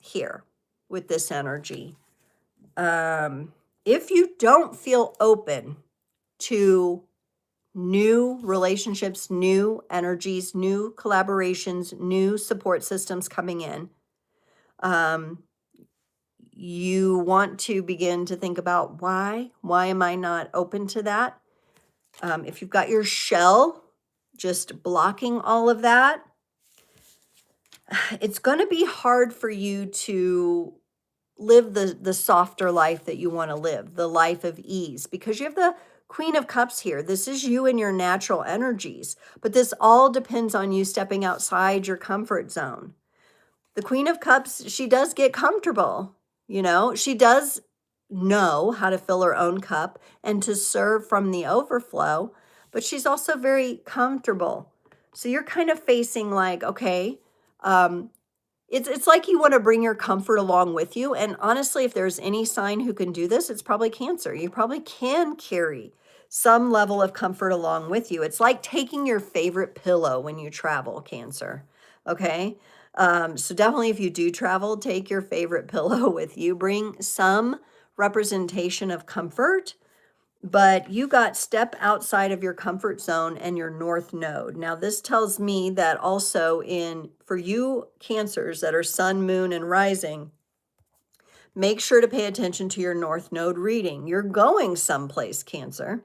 here with this energy. If you don't feel open to new relationships, new energies, new collaborations, new support systems coming in. You want to begin to think about why am I not open to that? If you've got your shell just blocking all of that, it's going to be hard for you to live the softer life that you want to live, the life of ease, because you have the Queen of Cups here. This is you and your natural energies, but this all depends on you stepping outside your comfort zone. The Queen of Cups, she does get comfortable, you know, she does know how to fill her own cup and to serve from the overflow, but she's also very comfortable. So you're kind of facing like, okay, it's like you want to bring your comfort along with you. And honestly, if there's any sign who can do this, it's probably Cancer. You probably can carry some level of comfort along with you. It's like taking your favorite pillow when you travel, Cancer. Okay. So definitely if you do travel, take your favorite pillow with you. Bring some representation of comfort, but you got step outside of your comfort zone and your north node. Now, this tells me that also for you Cancers that are sun, moon, and rising, make sure to pay attention to your north node reading. You're going someplace, Cancer.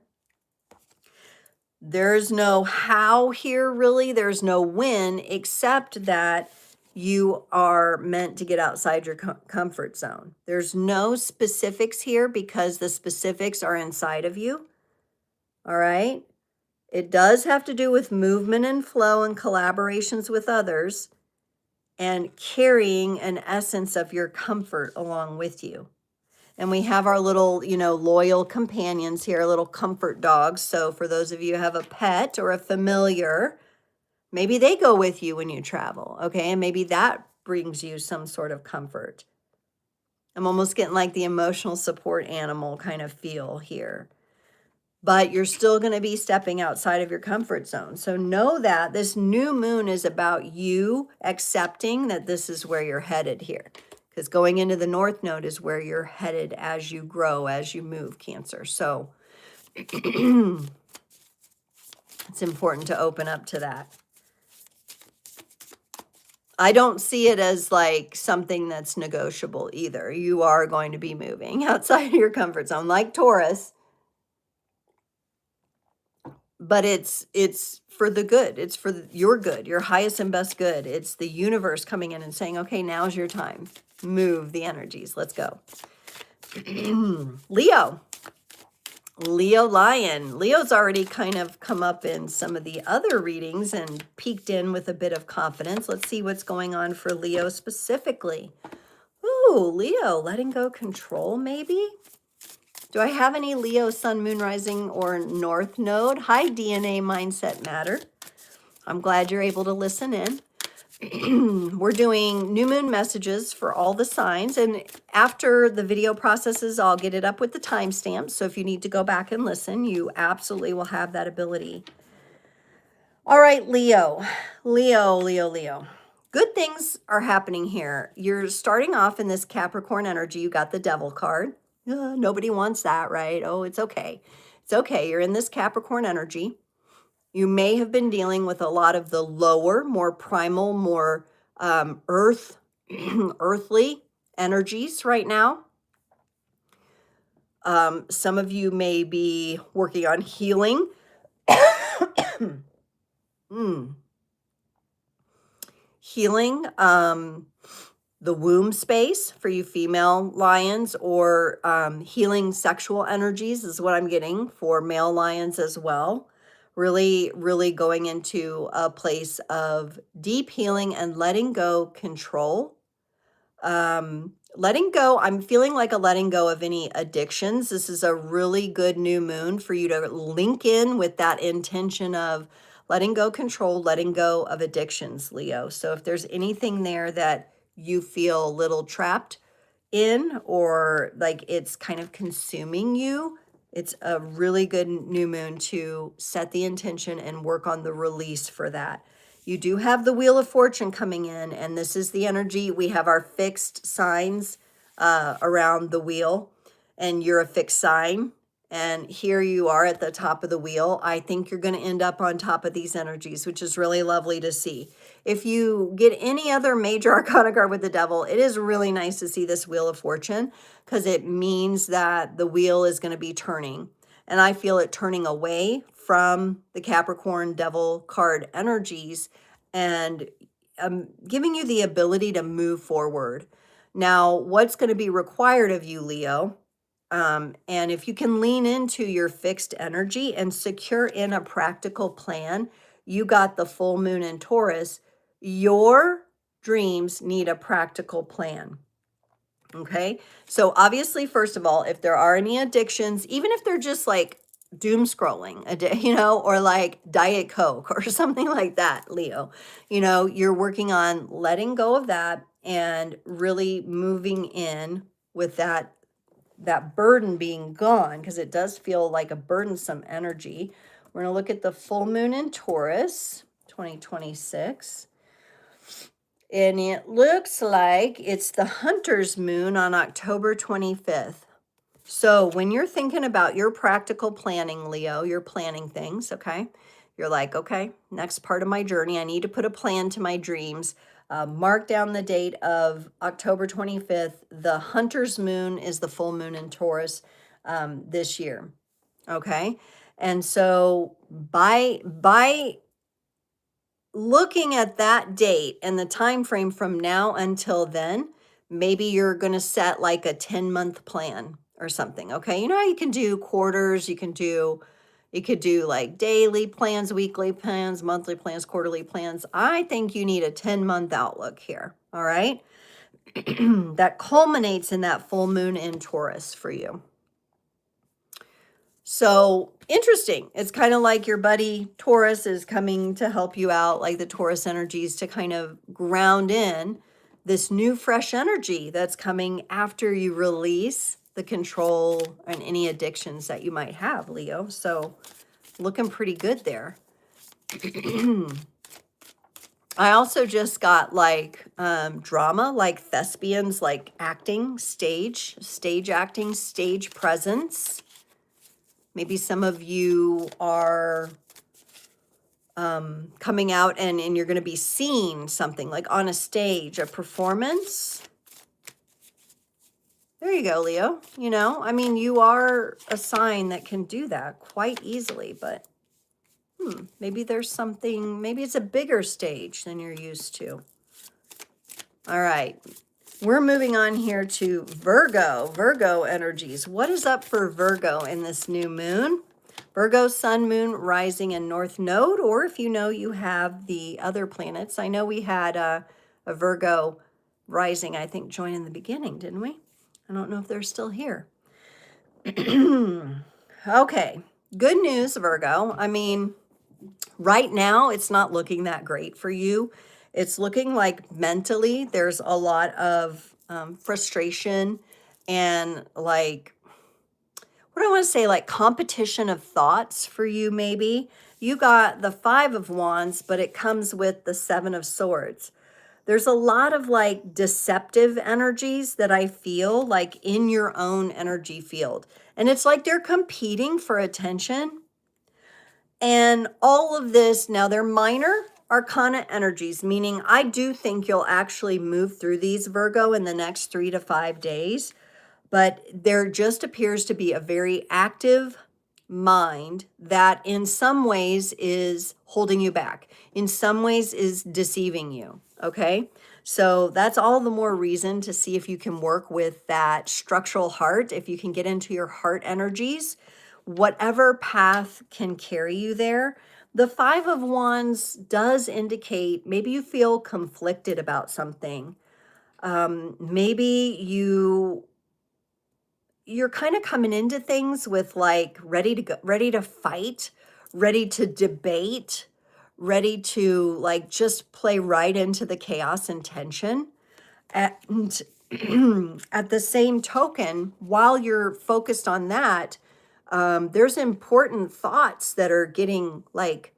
There's no how here, really. There's no when, except that you are meant to get outside your comfort zone. There's no specifics here because the specifics are inside of you. All right. It does have to do with movement and flow and collaborations with others and carrying an essence of your comfort along with you. And we have our little, loyal companions here, little comfort dogs. So for those of you who have a pet or a familiar, maybe they go with you when you travel, okay? And maybe that brings you some sort of comfort. I'm almost getting like the emotional support animal kind of feel here. But you're still going to be stepping outside of your comfort zone. So know that this new moon is about you accepting that this is where you're headed here. Because going into the north node is where you're headed as you grow, as you move, Cancer. So it's important to open up to that. I don't see it as like something that's negotiable either. You are going to be moving outside of your comfort zone, like Taurus. But it's for the good. It's for your good, your highest and best good. It's the universe coming in and saying, okay, now's your time. Move the energies. Let's go. Leo Lion. Leo's already kind of come up in some of the other readings and peeked in with a bit of confidence. Let's see what's going on for Leo specifically. Ooh, Leo, letting go control maybe? Do I have any Leo, Sun, Moon, Rising, or North Node? Hi, DNA Mindset Matter. I'm glad you're able to listen in. We're doing new moon messages for all the signs. And after the video processes, I'll get it up with the timestamps. So if you need to go back and listen, you absolutely will have that ability. All right, Leo. Good things are happening here. You're starting off in this Capricorn energy. You got the Devil card. Nobody wants that, right? Oh, it's okay. It's okay. You're in this Capricorn energy. You may have been dealing with a lot of the lower, more primal, more earthly energies right now. Some of you may be working on healing. Healing the womb space for you female lions, or healing sexual energies is what I'm getting for male lions as well. Really, really going into a place of deep healing and letting go control. Letting go, I'm feeling like a letting go of any addictions. This is a really good new moon for you to link in with that intention of letting go control, letting go of addictions, Leo. So if there's anything there that you feel a little trapped in, or like it's kind of consuming you, it's a really good new moon to set the intention and work on the release for that. You do have the Wheel of Fortune coming in, and this is the energy. We have our fixed signs around the wheel, and you're a fixed sign. And here you are at the top of the wheel. I think you're going to end up on top of these energies, which is really lovely to see. If you get any other major arcana card with the devil, it is really nice to see this Wheel of Fortune, because it means that the wheel is going to be turning. And I feel it turning away from the Capricorn devil card energies and giving you the ability to move forward. Now, what's going to be required of you, Leo? And if you can lean into your fixed energy and secure in a practical plan, you got the full moon in Taurus. Your dreams need a practical plan. Okay. So obviously, first of all, if there are any addictions, even if they're just like doom scrolling a day, or like Diet Coke or something like that, Leo, you're working on letting go of that and really moving in with that burden being gone, because it does feel like a burdensome energy. We're going to look at the full moon in Taurus 2026. And it looks like it's the hunter's moon on October 25th. So when you're thinking about your practical planning, Leo, you're planning things, okay? You're like, okay, next part of my journey, I need to put a plan to my dreams. Mark down the date of October 25th. The hunter's moon is the full moon in Taurus this year, okay? And so by looking at that date and the time frame from now until then, maybe you're going to set like a 10-month plan or something. Okay. You know how you can do quarters, you could do like daily plans, weekly plans, monthly plans, quarterly plans. I think you need a 10-month outlook here. All right. That culminates in that full moon in Taurus for you. So interesting. It's kind of like your buddy Taurus is coming to help you out, like the Taurus energies, to kind of ground in this new fresh energy that's coming after you release the control and any addictions that you might have, Leo. So looking pretty good there. I also just got like drama, like thespians, like acting, stage acting, stage presence. Maybe some of you are coming out and you're going to be seeing something like on a stage, a performance. There you go, Leo. I mean, you are a sign that can do that quite easily, but maybe there's something, maybe it's a bigger stage than you're used to. All right. We're moving on here to Virgo energies. What is up for Virgo in this new moon? Virgo, sun, moon, rising, and north node, or if you have the other planets. I know we had a Virgo rising, I think, join in the beginning, didn't we? I don't know if they're still here. Okay, good news, Virgo. I mean, right now, it's not looking that great for you. It's looking like mentally there's a lot of frustration and like, what do I want to say, like competition of thoughts for you maybe. You got the 5 of Wands, but it comes with the 7 of Swords. There's a lot of like deceptive energies that I feel like in your own energy field. And it's like they're competing for attention. And all of this, now they're minor arcana energies, meaning I do think you'll actually move through these, Virgo, in the next 3 to 5 days. But there just appears to be a very active mind that in some ways is holding you back, in some ways is deceiving you. Okay. So that's all the more reason to see if you can work with that structural heart, if you can get into your heart energies, whatever path can carry you there. The 5 of Wands does indicate maybe you feel conflicted about something. Maybe you're kind of coming into things with like ready to fight, ready to debate, ready to like just play right into the chaos and tension. And at the same token, while you're focused on that, there's important thoughts that are getting like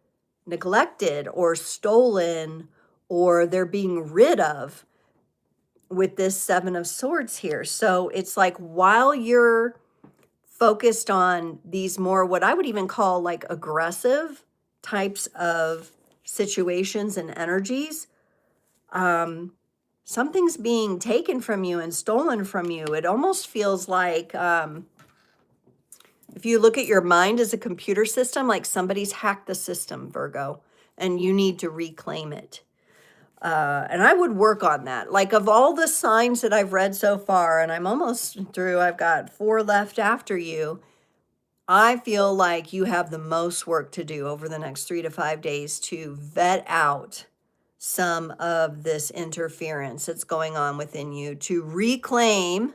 neglected or stolen, or they're being rid of with this 7 of Swords here. So it's like while you're focused on these more, what I would even call like aggressive types of situations and energies, something's being taken from you and stolen from you. It almost feels like, if you look at your mind as a computer system, like somebody's hacked the system, Virgo, and you need to reclaim it. And I would work on that. Like, of all the signs that I've read so far, and I'm almost through, I've got 4 left after you. I feel like you have the most work to do over the next 3 to 5 days to vet out some of this interference that's going on within you, to reclaim,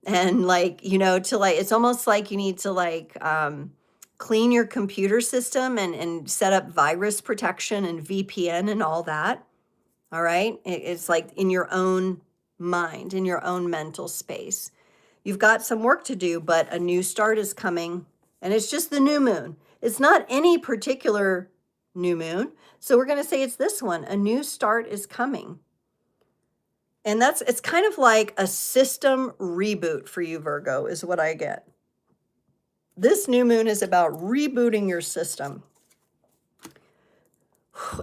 and like, to like, it's almost like you need to like clean your computer system and set up virus protection and VPN and all that. All right. It's like in your own mind, in your own mental space. You've got some work to do, but a new start is coming, and it's just the new moon. It's not any particular new moon. So we're going to say it's this one. A new start is coming. And it's kind of like a system reboot for you, Virgo, is what I get. This new moon is about rebooting your system.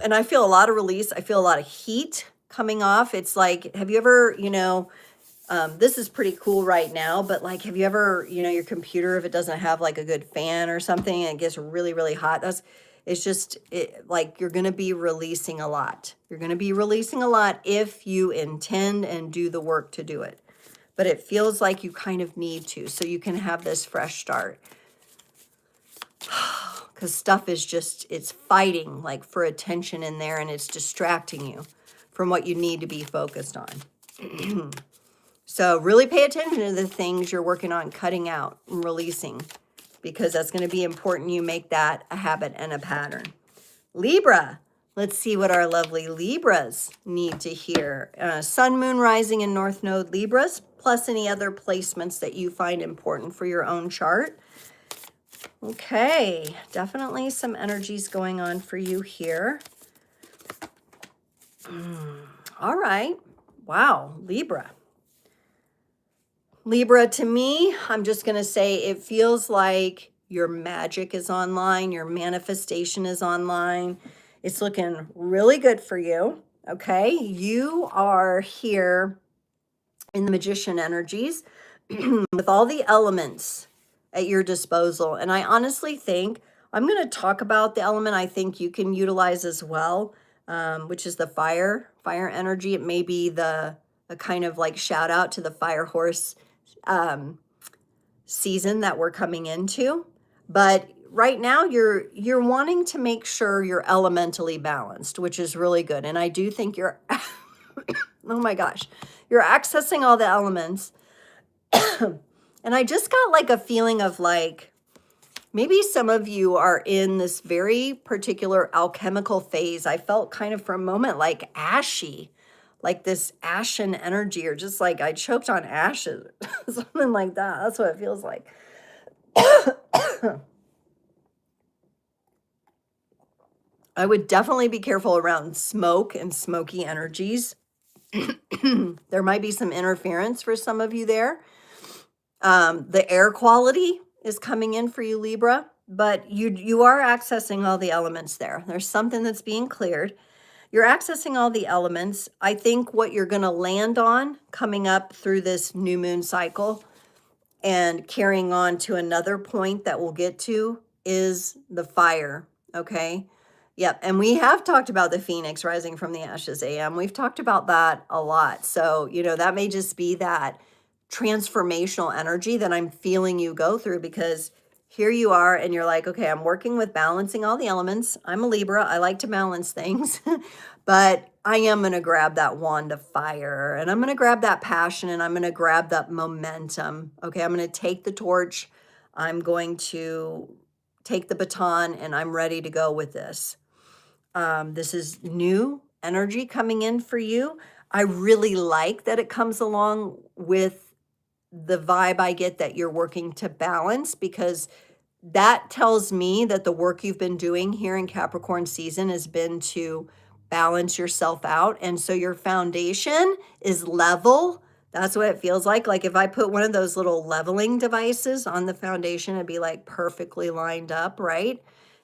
And I feel a lot of release. I feel a lot of heat coming off. It's like, have you ever, this is pretty cool right now, but like, have you ever, your computer, if it doesn't have like a good fan or something, and it gets really, really hot, it's just like you're going to be releasing a lot. You're going to be releasing a lot if you intend and do the work to do it. But it feels like you kind of need to, so you can have this fresh start. Because stuff is just, it's fighting like for attention in there, and it's distracting you from what you need to be focused on. So really pay attention to the things you're working on cutting out and releasing, because that's going to be important you make that a habit and a pattern. Libra, let's see what our lovely Libras need to hear. Sun, Moon, Rising, and North Node Libras, plus any other placements that you find important for your own chart. Okay, definitely some energies going on for you here. All right. Wow, Libra. Libra, to me, I'm just going to say it feels like your magic is online, your manifestation is online. It's looking really good for you, okay? You are here in the Magician energies with all the elements at your disposal. And I honestly think, I'm going to talk about the element I think you can utilize as well, which is the fire energy. It may be a kind of like shout out to the fire horse season that we're coming into. But right now you're wanting to make sure you're elementally balanced, which is really good. And I do think you're, oh my gosh, you're accessing all the elements. And I just got like a feeling of like, maybe some of you are in this very particular alchemical phase. I felt kind of for a moment like ashy, like this ashen energy, or just like I choked on ashes, something like that. That's what it feels like. I would definitely be careful around smoke and smoky energies. There might be some interference for some of you there. The air quality is coming in for you, Libra, but you are accessing all the elements there. There's something that's being cleared. You're accessing all the elements. I think what you're going to land on coming up through this new moon cycle and carrying on to another point that we'll get to is the fire, okay? Yep, and we have talked about the Phoenix rising from the ashes AM. We've talked about that a lot. So, that may just be that transformational energy that I'm feeling you go through, because here you are and you're like, okay, I'm working with balancing all the elements. I'm a Libra. I like to balance things, but I am going to grab that wand of fire, and I'm going to grab that passion, and I'm going to grab that momentum. Okay. I'm going to take the torch. I'm going to take the baton, and I'm ready to go with this. This is new energy coming in for you. I really like that it comes along with the vibe I get that you're working to balance, because that tells me that the work you've been doing here in Capricorn season has been to balance yourself out. And so your foundation is level That's what it feels like. Like if I put one of those little leveling devices on the foundation, it'd be like perfectly lined up, right?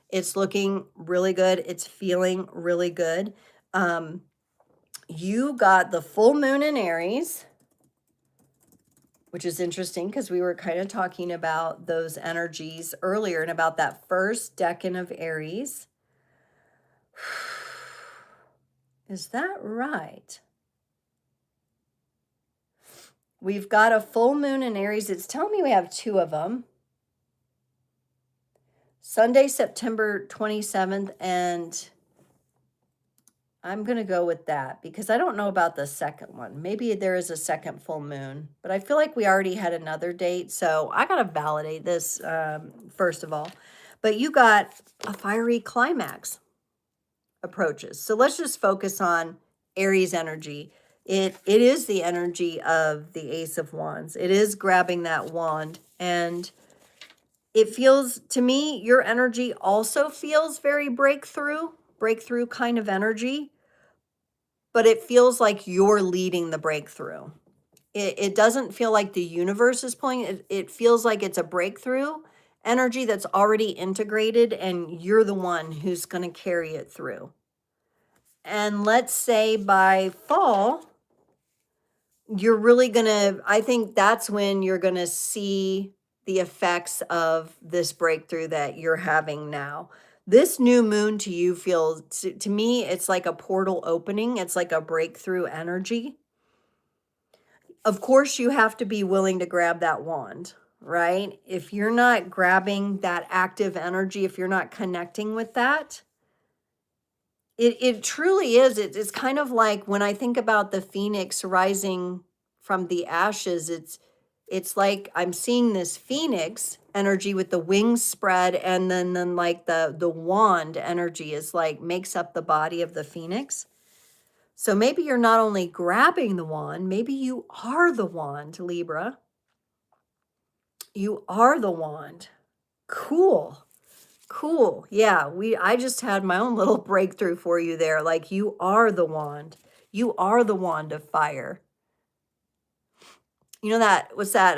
It's looking really good. It's feeling really good. You got the full moon in Aries, which is interesting because we were kind of talking about those energies earlier and about that first decan of Aries. Is that right? We've got a full moon in Aries. It's telling me we have two of them. Sunday, September 27th, and I'm going to go with that because I don't know about the second one. Maybe there is a second full moon, but I feel like we already had another date, so I got to validate this first of all. But you got a fiery climax approaches. So let's just focus on Aries energy. It is the energy of the Ace of Wands. It is grabbing that wand, and it feels to me, your energy also feels very breakthrough kind of energy, but it feels like you're leading the breakthrough. It doesn't feel like the universe is pulling it. It feels like it's a breakthrough energy that's already integrated and you're the one who's going to carry it through. And let's say by fall, you're really going to, I think that's when you're going to see the effects of this breakthrough that you're having now. This new moon to you feels, to me, it's like a portal opening. It's like a breakthrough energy. Of course, you have to be willing to grab that wand, right? If you're not grabbing that active energy, if you're not connecting with that, it truly is. It's kind of like when I think about the phoenix rising from the ashes, it's like I'm seeing this phoenix energy with the wings spread, and then like the wand energy is like makes up the body of the phoenix. So maybe you're not only grabbing the wand, maybe you are the wand, Libra. You are the wand. Cool. Cool. Yeah, I just had my own little breakthrough for you there. Like you are the wand. You are the wand of fire. You know that what's that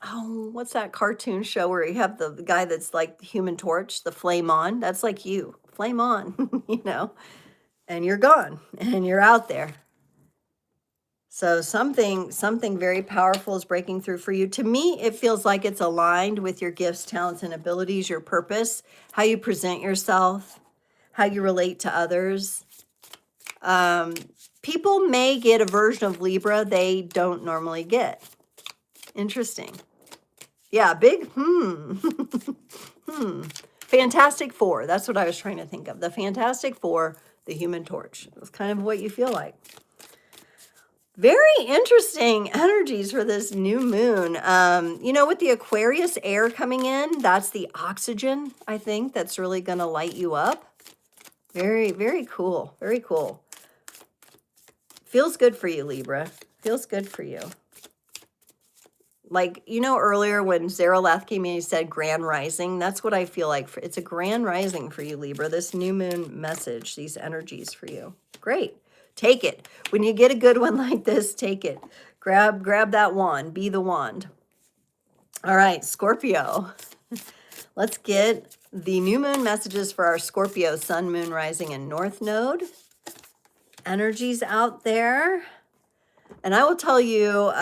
oh, what's that cartoon show where you have the guy that's like the Human Torch, the flame on? That's like you. Flame on, you know. And you're gone and you're out there. So something very powerful is breaking through for you. To me, it feels like it's aligned with your gifts, talents, and abilities, your purpose, how you present yourself, how you relate to others. People may get a version of Libra they don't normally get. Interesting. Yeah, big, Fantastic Four. That's what I was trying to think of. The Fantastic Four, the Human Torch. That's kind of what you feel like. Very interesting energies for this new moon. You know, with the Aquarius air coming in, that's the oxygen, I think, that's really going to light you up. Very, very cool. Very cool. Feels good for you, Libra. Feels good for you. Like, you know, earlier when Zareleth came in, he said grand rising. That's what I feel like. It's a grand rising for you, Libra. This new moon message, these energies for you. Great. Take it. When you get a good one like this, take it. Grab that wand. Be the wand. All right, Scorpio. Let's get the new moon messages for our Scorpio sun, moon, rising, and north node. Energies out there. And I will tell you,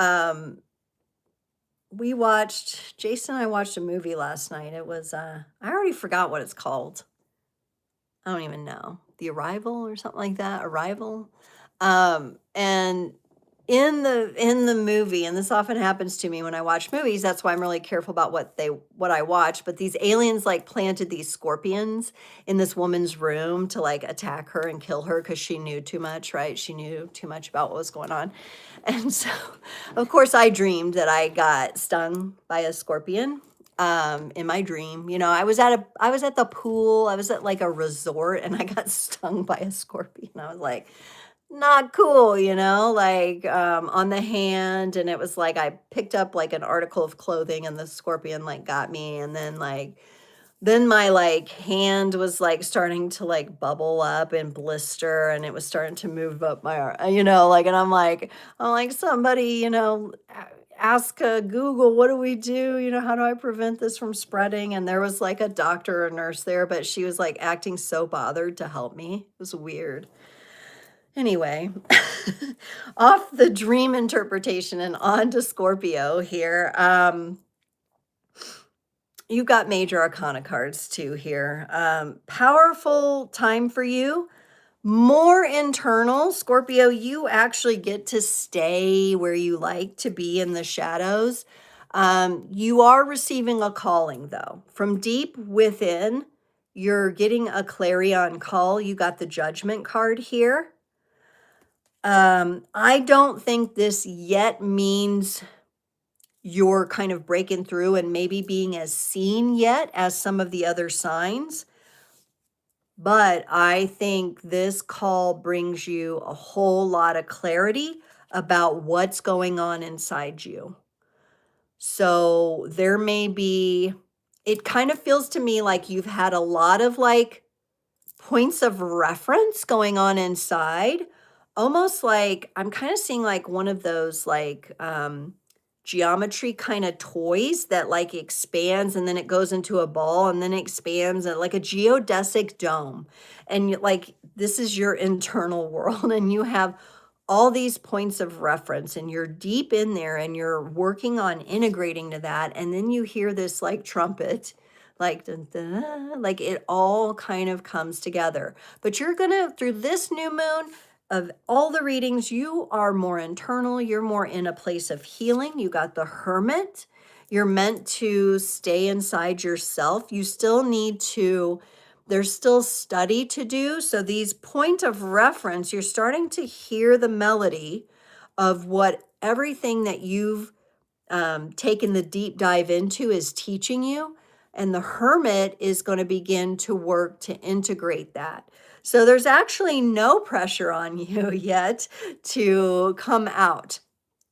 Jason and I watched a movie last night. It was, I already forgot what it's called. I don't even know. The Arrival or something like that. Arrival. And in the movie, and this often happens to me when I watch movies, that's why I'm really careful about what I watch, but these aliens like planted these scorpions in this woman's room to like attack her and kill her because she knew too much, right? She knew too much about what was going on. And so, of course, I dreamed that I got stung by a scorpion in my dream. You know, I was at the pool, I was at like a resort, and I got stung by a scorpion. I was like, not cool, you know, like on the hand, and it was like I picked up like an article of clothing and the scorpion like got me, and then like then my like hand was like starting to like bubble up and blister, and it was starting to move up my arm, like, and I'm like, somebody, ask Google, what do we do? How do I prevent this from spreading? And there was like a doctor or nurse there, but she was like acting so bothered to help me. It was weird. Anyway, off the dream interpretation and on to Scorpio here. You've got major arcana cards too here. Powerful time for you. More internal. Scorpio, you actually get to stay where you like to be in the shadows. You are receiving a calling, though. From deep within, you're getting a clarion call. You got the Judgment card here. I don't think this yet means you're kind of breaking through and maybe being as seen yet as some of the other signs. But I think this call brings you a whole lot of clarity about what's going on inside you. So there may be, it kind of feels to me like you've had a lot of like points of reference going on inside, almost like I'm kind of seeing like one of those like geometry kind of toys that like expands and then it goes into a ball and then it expands, and like a geodesic dome. And like this is your internal world, and you have all these points of reference, and you're deep in there and you're working on integrating to that. And then you hear this like trumpet, like dun, dun, like it all kind of comes together. But you're gonna, through this new moon, of all the readings, you are more internal. You're more in a place of healing. You got the Hermit. You're meant to stay inside yourself. You still need to, there's still study to do. So these point of reference, you're starting to hear the melody of what everything that you've taken the deep dive into is teaching you. And the Hermit is going to begin to work to integrate that. So there's actually no pressure on you yet to come out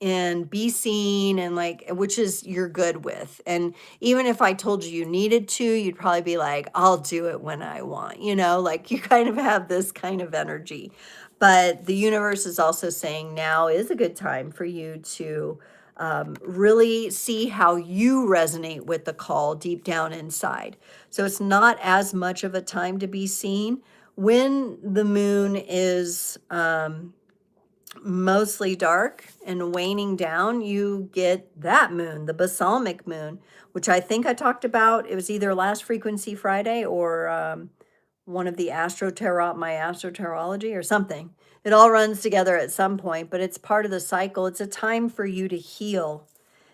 and be seen, and like, which is you're good with. And even if I told you you needed to, you'd probably be like, I'll do it when I want, like you kind of have this kind of energy. But the universe is also saying now is a good time for you to really see how you resonate with the call deep down inside. So it's not as much of a time to be seen. When the moon is mostly dark and waning down, you get that moon, the balsamic moon, which I think I talked about. It was either last Frequency Friday or one of the my Astrotarology or something. It all runs together at some point, but it's part of the cycle. It's a time for you to heal.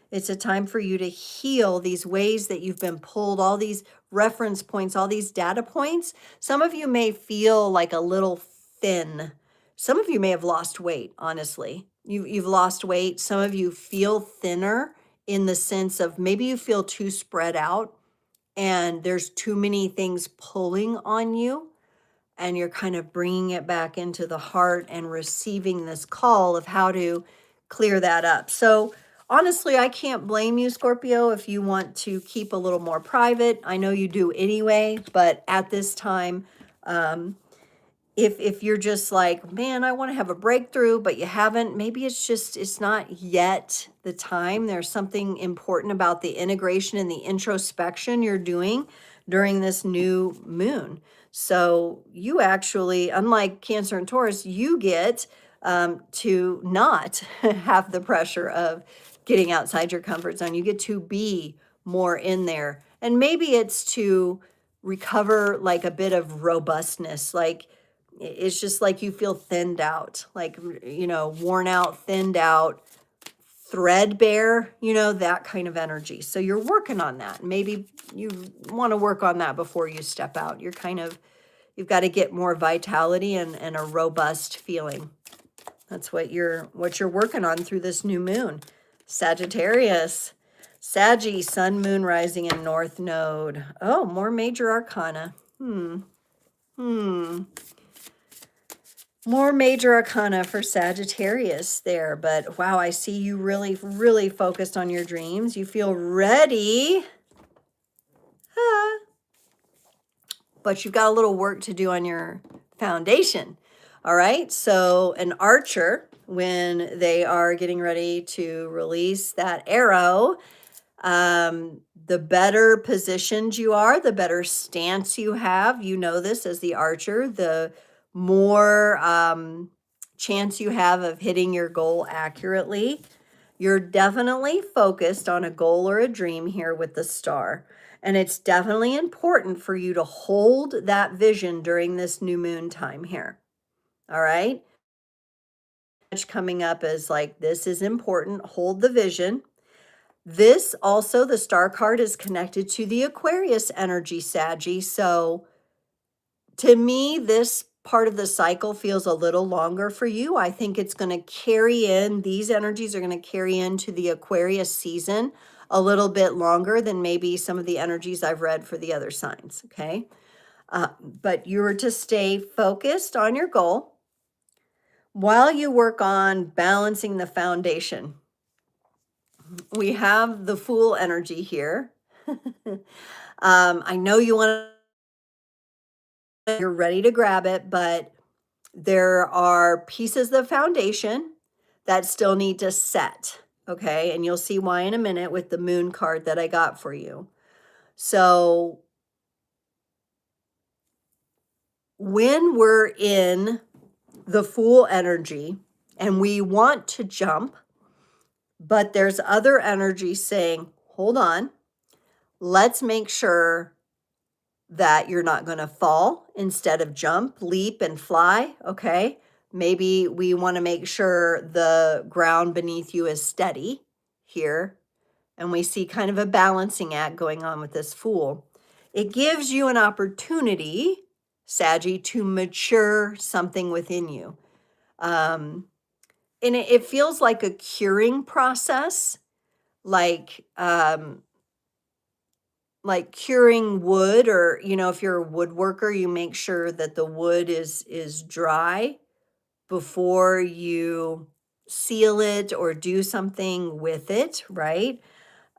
It's a time for you to heal these ways that you've been pulled, all these reference points, all these data points. Some of you may feel like a little thin. Some of you may have lost weight, honestly. You've lost weight. Some of you feel thinner in the sense of maybe you feel too spread out and there's too many things pulling on you, and you're kind of bringing it back into the heart and receiving this call of how to clear that up. So honestly, I can't blame you, Scorpio, if you want to keep a little more private. I know you do anyway, but at this time, if you're just like, man, I want to have a breakthrough, but you haven't, maybe it's not yet the time. There's something important about the integration and the introspection you're doing during this new moon. So you actually, unlike Cancer and Taurus, you get to not have the pressure of getting outside your comfort zone. You get to be more in there. And maybe it's to recover like a bit of robustness. Like it's just like you feel thinned out, like, worn out, thinned out, threadbare, that kind of energy. So you're working on that. Maybe you want to work on that before you step out. You've got to get more vitality and a robust feeling. That's what you're working on through this new moon. Sagittarius, Saggy, Sun, Moon, Rising, and North Node. Oh, more major arcana. More major arcana for Sagittarius there, but wow, I see you really, really focused on your dreams. You feel ready. but you've got a little work to do on your foundation. All right. So an archer, when they are getting ready to release that arrow, the better positioned you are, the better stance you have. You know this as the archer, the more chance you have of hitting your goal accurately. You're definitely focused on a goal or a dream here with the star. And it's definitely important for you to hold that vision during this new moon time here. All right. Coming up is like, this is important. Hold the vision. This also, the star card is connected to the Aquarius energy, Saggy. So to me, this part of the cycle feels a little longer for you. I think it's going to carry in, these energies are going to carry into the Aquarius season a little bit longer than maybe some of the energies I've read for the other signs, okay? But you're to stay focused on your goal while you work on balancing the foundation. We have the Fool energy here. I know you want to, you're ready to grab it, but there are pieces of foundation that still need to set, okay? And you'll see why in a minute with the moon card that I got for you. So when we're in the Fool energy and we want to jump, but there's other energy saying, hold on, let's make sure that you're not going to fall, instead of jump, leap, and fly, okay? Maybe we want to make sure the ground beneath you is steady here. And we see kind of a balancing act going on with this Fool. It gives you an opportunity, Saggy, to mature something within you. And it feels like a curing process, like curing wood, or if you're a woodworker, you make sure that the wood is dry before you seal it or do something with it, right?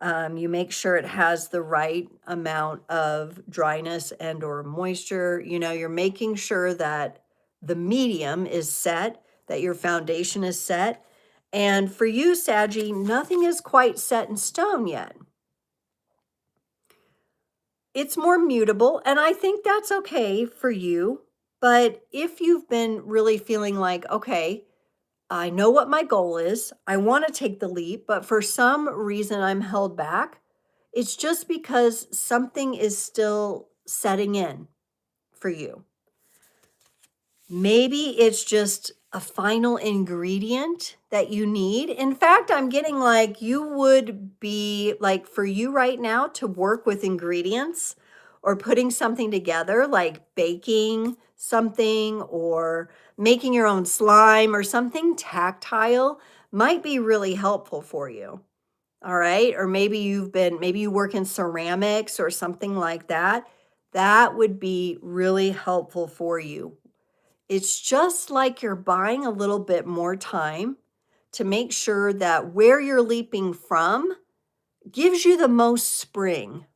You make sure it has the right amount of dryness and or moisture. You're making sure that the medium is set, that your foundation is set. And for you, Saggy, nothing is quite set in stone yet. It's more mutable, and I think that's okay for you. But if you've been really feeling like, okay, I know what my goal is, I want to take the leap, but for some reason I'm held back, it's just because something is still setting in for you. Maybe it's just a final ingredient that you need. In fact, I'm getting like you would be like, for you right now to work with ingredients or putting something together, like baking something or making your own slime or something tactile, might be really helpful for you. All right. Or maybe you work in ceramics or something like that. That would be really helpful for you. It's just like you're buying a little bit more time to make sure that where you're leaping from gives you the most spring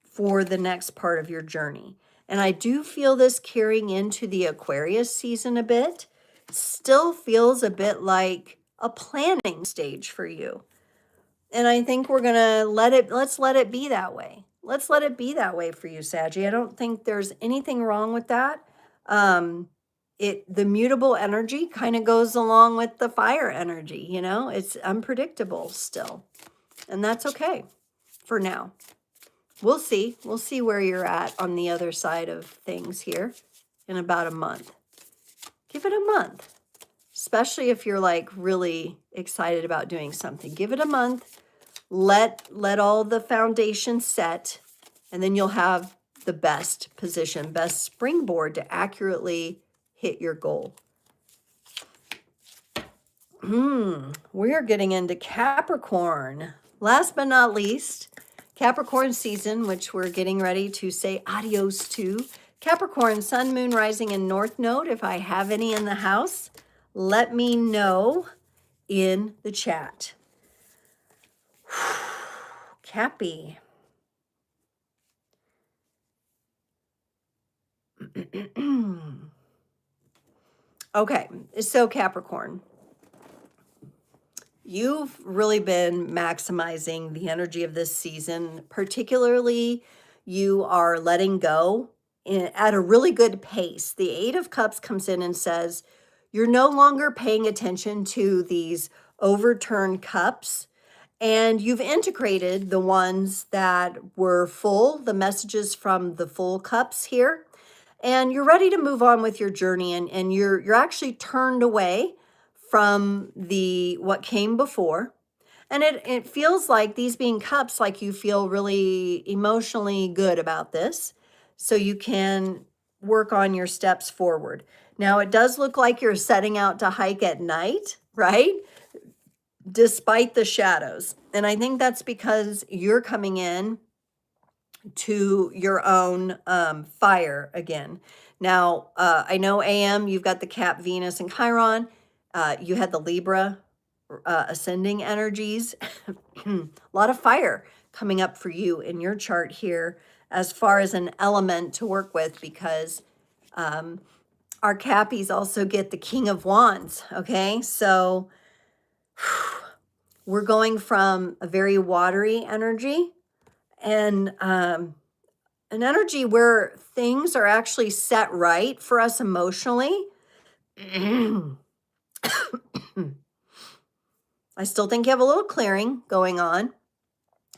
for the next part of your journey. And I do feel this carrying into the Aquarius season a bit. Still feels a bit like a planning stage for you. And I think we're going to let's let it be that way. Let's let it be that way for you, Saggy. I don't think there's anything wrong with that. The mutable energy kind of goes along with the fire energy, it's unpredictable still. And that's okay for now. We'll see. We'll see where you're at on the other side of things here in about a month. Give it a month, especially if you're like really excited about doing something. Give it a month. Let all the foundation set, and then you'll have the best position, best springboard to accurately hit your goal. We are getting into Capricorn. Last but not least, Capricorn season, which we're getting ready to say adios to. Capricorn, Sun, Moon, Rising, and North Node. If I have any in the house, let me know in the chat. Cappy. Okay, so Capricorn, you've really been maximizing the energy of this season. Particularly, you are letting go at a really good pace. The Eight of Cups comes in and says, you're no longer paying attention to these overturned cups, and you've integrated the ones that were full, the messages from the full cups here, and you're ready to move on with your journey, and you're actually turned away from the what came before. And it feels like, these being cups, like you feel really emotionally good about this, so you can work on your steps forward. Now, it does look like you're setting out to hike at night, right? Despite the shadows. And I think that's because you're coming in to your own fire again. Now, I know AM, you've got the Cap, Venus, and Chiron. You had the Libra ascending energies. A lot of fire coming up for you in your chart here as far as an element to work with, because our Cappies also get the King of Wands, okay? So we're going from a very watery energy and an energy where things are actually set right for us emotionally. I still think you have a little clearing going on.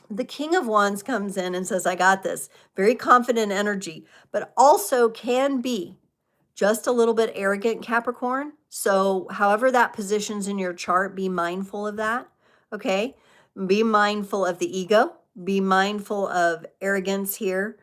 The King of Wands comes in and says, I got this. Very confident energy, but also can be just a little bit arrogant, Capricorn. So however that positions in your chart, be mindful of that, okay? Be mindful of the ego. Be mindful of arrogance here.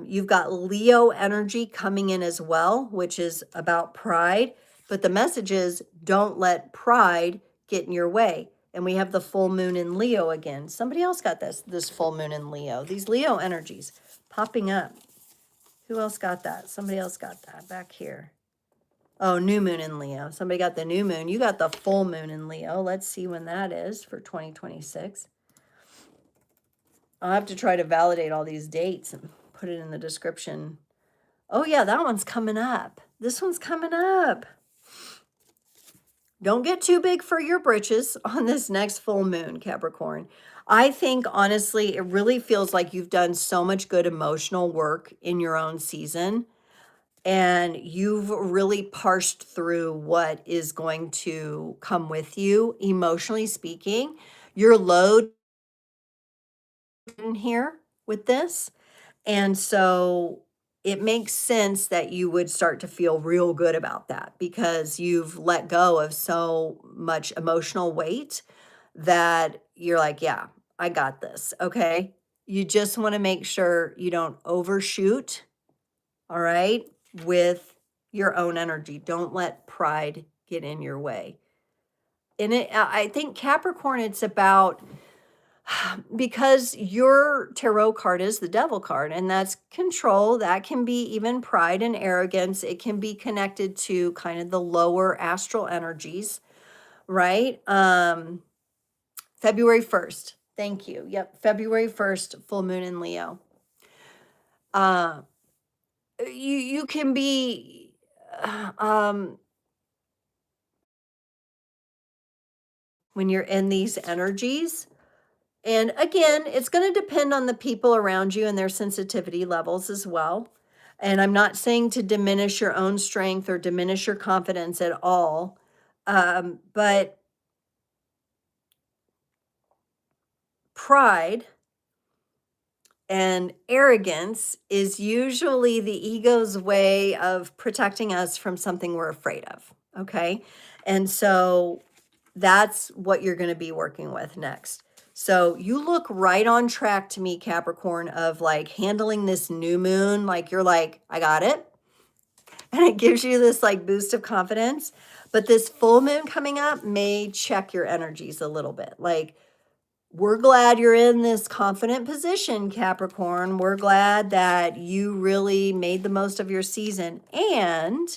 You've got Leo energy coming in as well, which is about pride. But the message is, don't let pride get in your way. And we have the full moon in Leo again. Somebody else got this full moon in Leo. These Leo energies popping up. Who else got that? Somebody else got that back here. Oh, new moon in Leo. Somebody got the new moon. You got the full moon in Leo. Let's see when that is for 2026. I'll have to try to validate all these dates and put it in the description. Oh, yeah, that one's coming up. This one's coming up. Don't get too big for your britches on this next full moon, Capricorn. I think, honestly, it really feels like you've done so much good emotional work in your own season, and you've really parsed through what is going to come with you, emotionally speaking. Your load in here with this. And so it makes sense that you would start to feel real good about that, because you've let go of so much emotional weight that you're like, yeah, I got this. Okay. You just want to make sure you don't overshoot. All right. With your own energy. Don't let pride get in your way. And I think Capricorn, it's about, because your tarot card is the devil card, and that's control. That can be even pride and arrogance. It can be connected to kind of the lower astral energies, right? February 1st. Thank you. Yep. February 1st, full moon in Leo. You can be when you're in these energies. And again, it's going to depend on the people around you and their sensitivity levels as well. And I'm not saying to diminish your own strength or diminish your confidence at all. But pride and arrogance is usually the ego's way of protecting us from something we're afraid of. Okay. And so that's what you're going to be working with next. So you look right on track to me, Capricorn, of like handling this new moon. Like you're like, I got it. And it gives you this like boost of confidence. But this full moon coming up may check your energies a little bit. Like, we're glad you're in this confident position, Capricorn. We're glad that you really made the most of your season. And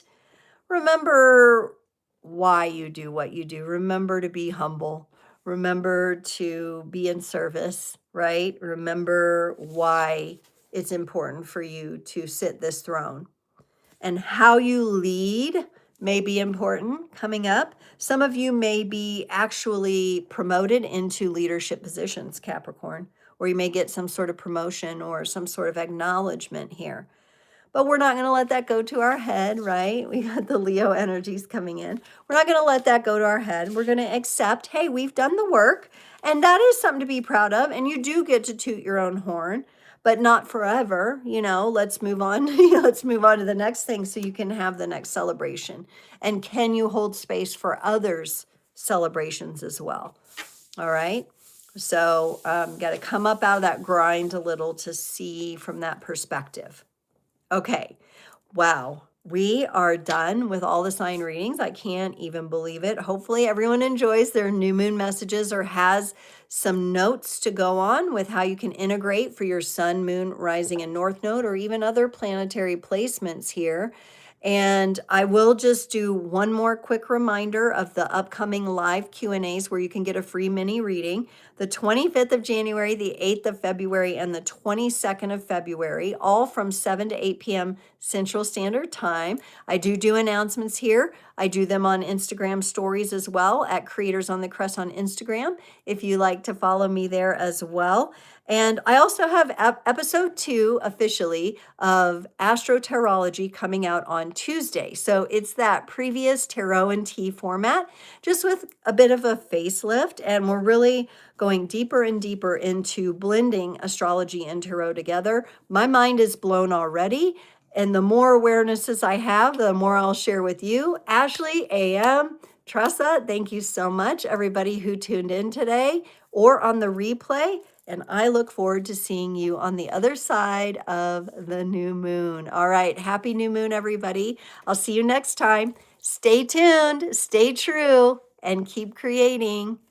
remember why you do what you do. Remember to be humble. Remember to be in service, right? Remember why it's important for you to sit this throne. and how you lead may be important coming up. Some of you may be actually promoted into leadership positions, Capricorn, or you may get some sort of promotion or some sort of acknowledgement here. But we're not going to let that go to our head, right? We got the Leo energies coming in. We're not going to let that go to our head. We're going to accept, hey, we've done the work, and that is something to be proud of. And you do get to toot your own horn, but not forever. You know, let's move on. Let's move on to the next thing so you can have the next celebration. And can you hold space for others' celebrations as well? All right. So got to come up out of that grind a little to see from that perspective. Okay, wow. We are done with all the sign readings. I can't even believe it. Hopefully everyone enjoys their new moon messages or has some notes to go on with how you can integrate for your sun, moon, rising, and north node, or even other planetary placements here. And I will just do one more quick reminder of the upcoming live Q&As where you can get a free mini reading. The 25th of January, the 8th of February, and the 22nd of February, all from 7 to 8 p.m. Central Standard Time. I do announcements here. I do them on Instagram stories as well at Creators on the Crest on Instagram, if you like to follow me there as well. And I also have episode 2 officially of Astrotarology coming out on Tuesday. So it's that previous tarot and tea format, just with a bit of a facelift. And we're really going deeper and deeper into blending astrology and tarot together. My mind is blown already. And the more awarenesses I have, the more I'll share with you. Ashley, AM, Tressa, thank you so much, everybody who tuned in today or on the replay. And I look forward to seeing you on the other side of the new moon. All right. Happy new moon, everybody. I'll see you next time. Stay tuned, stay true, and keep creating.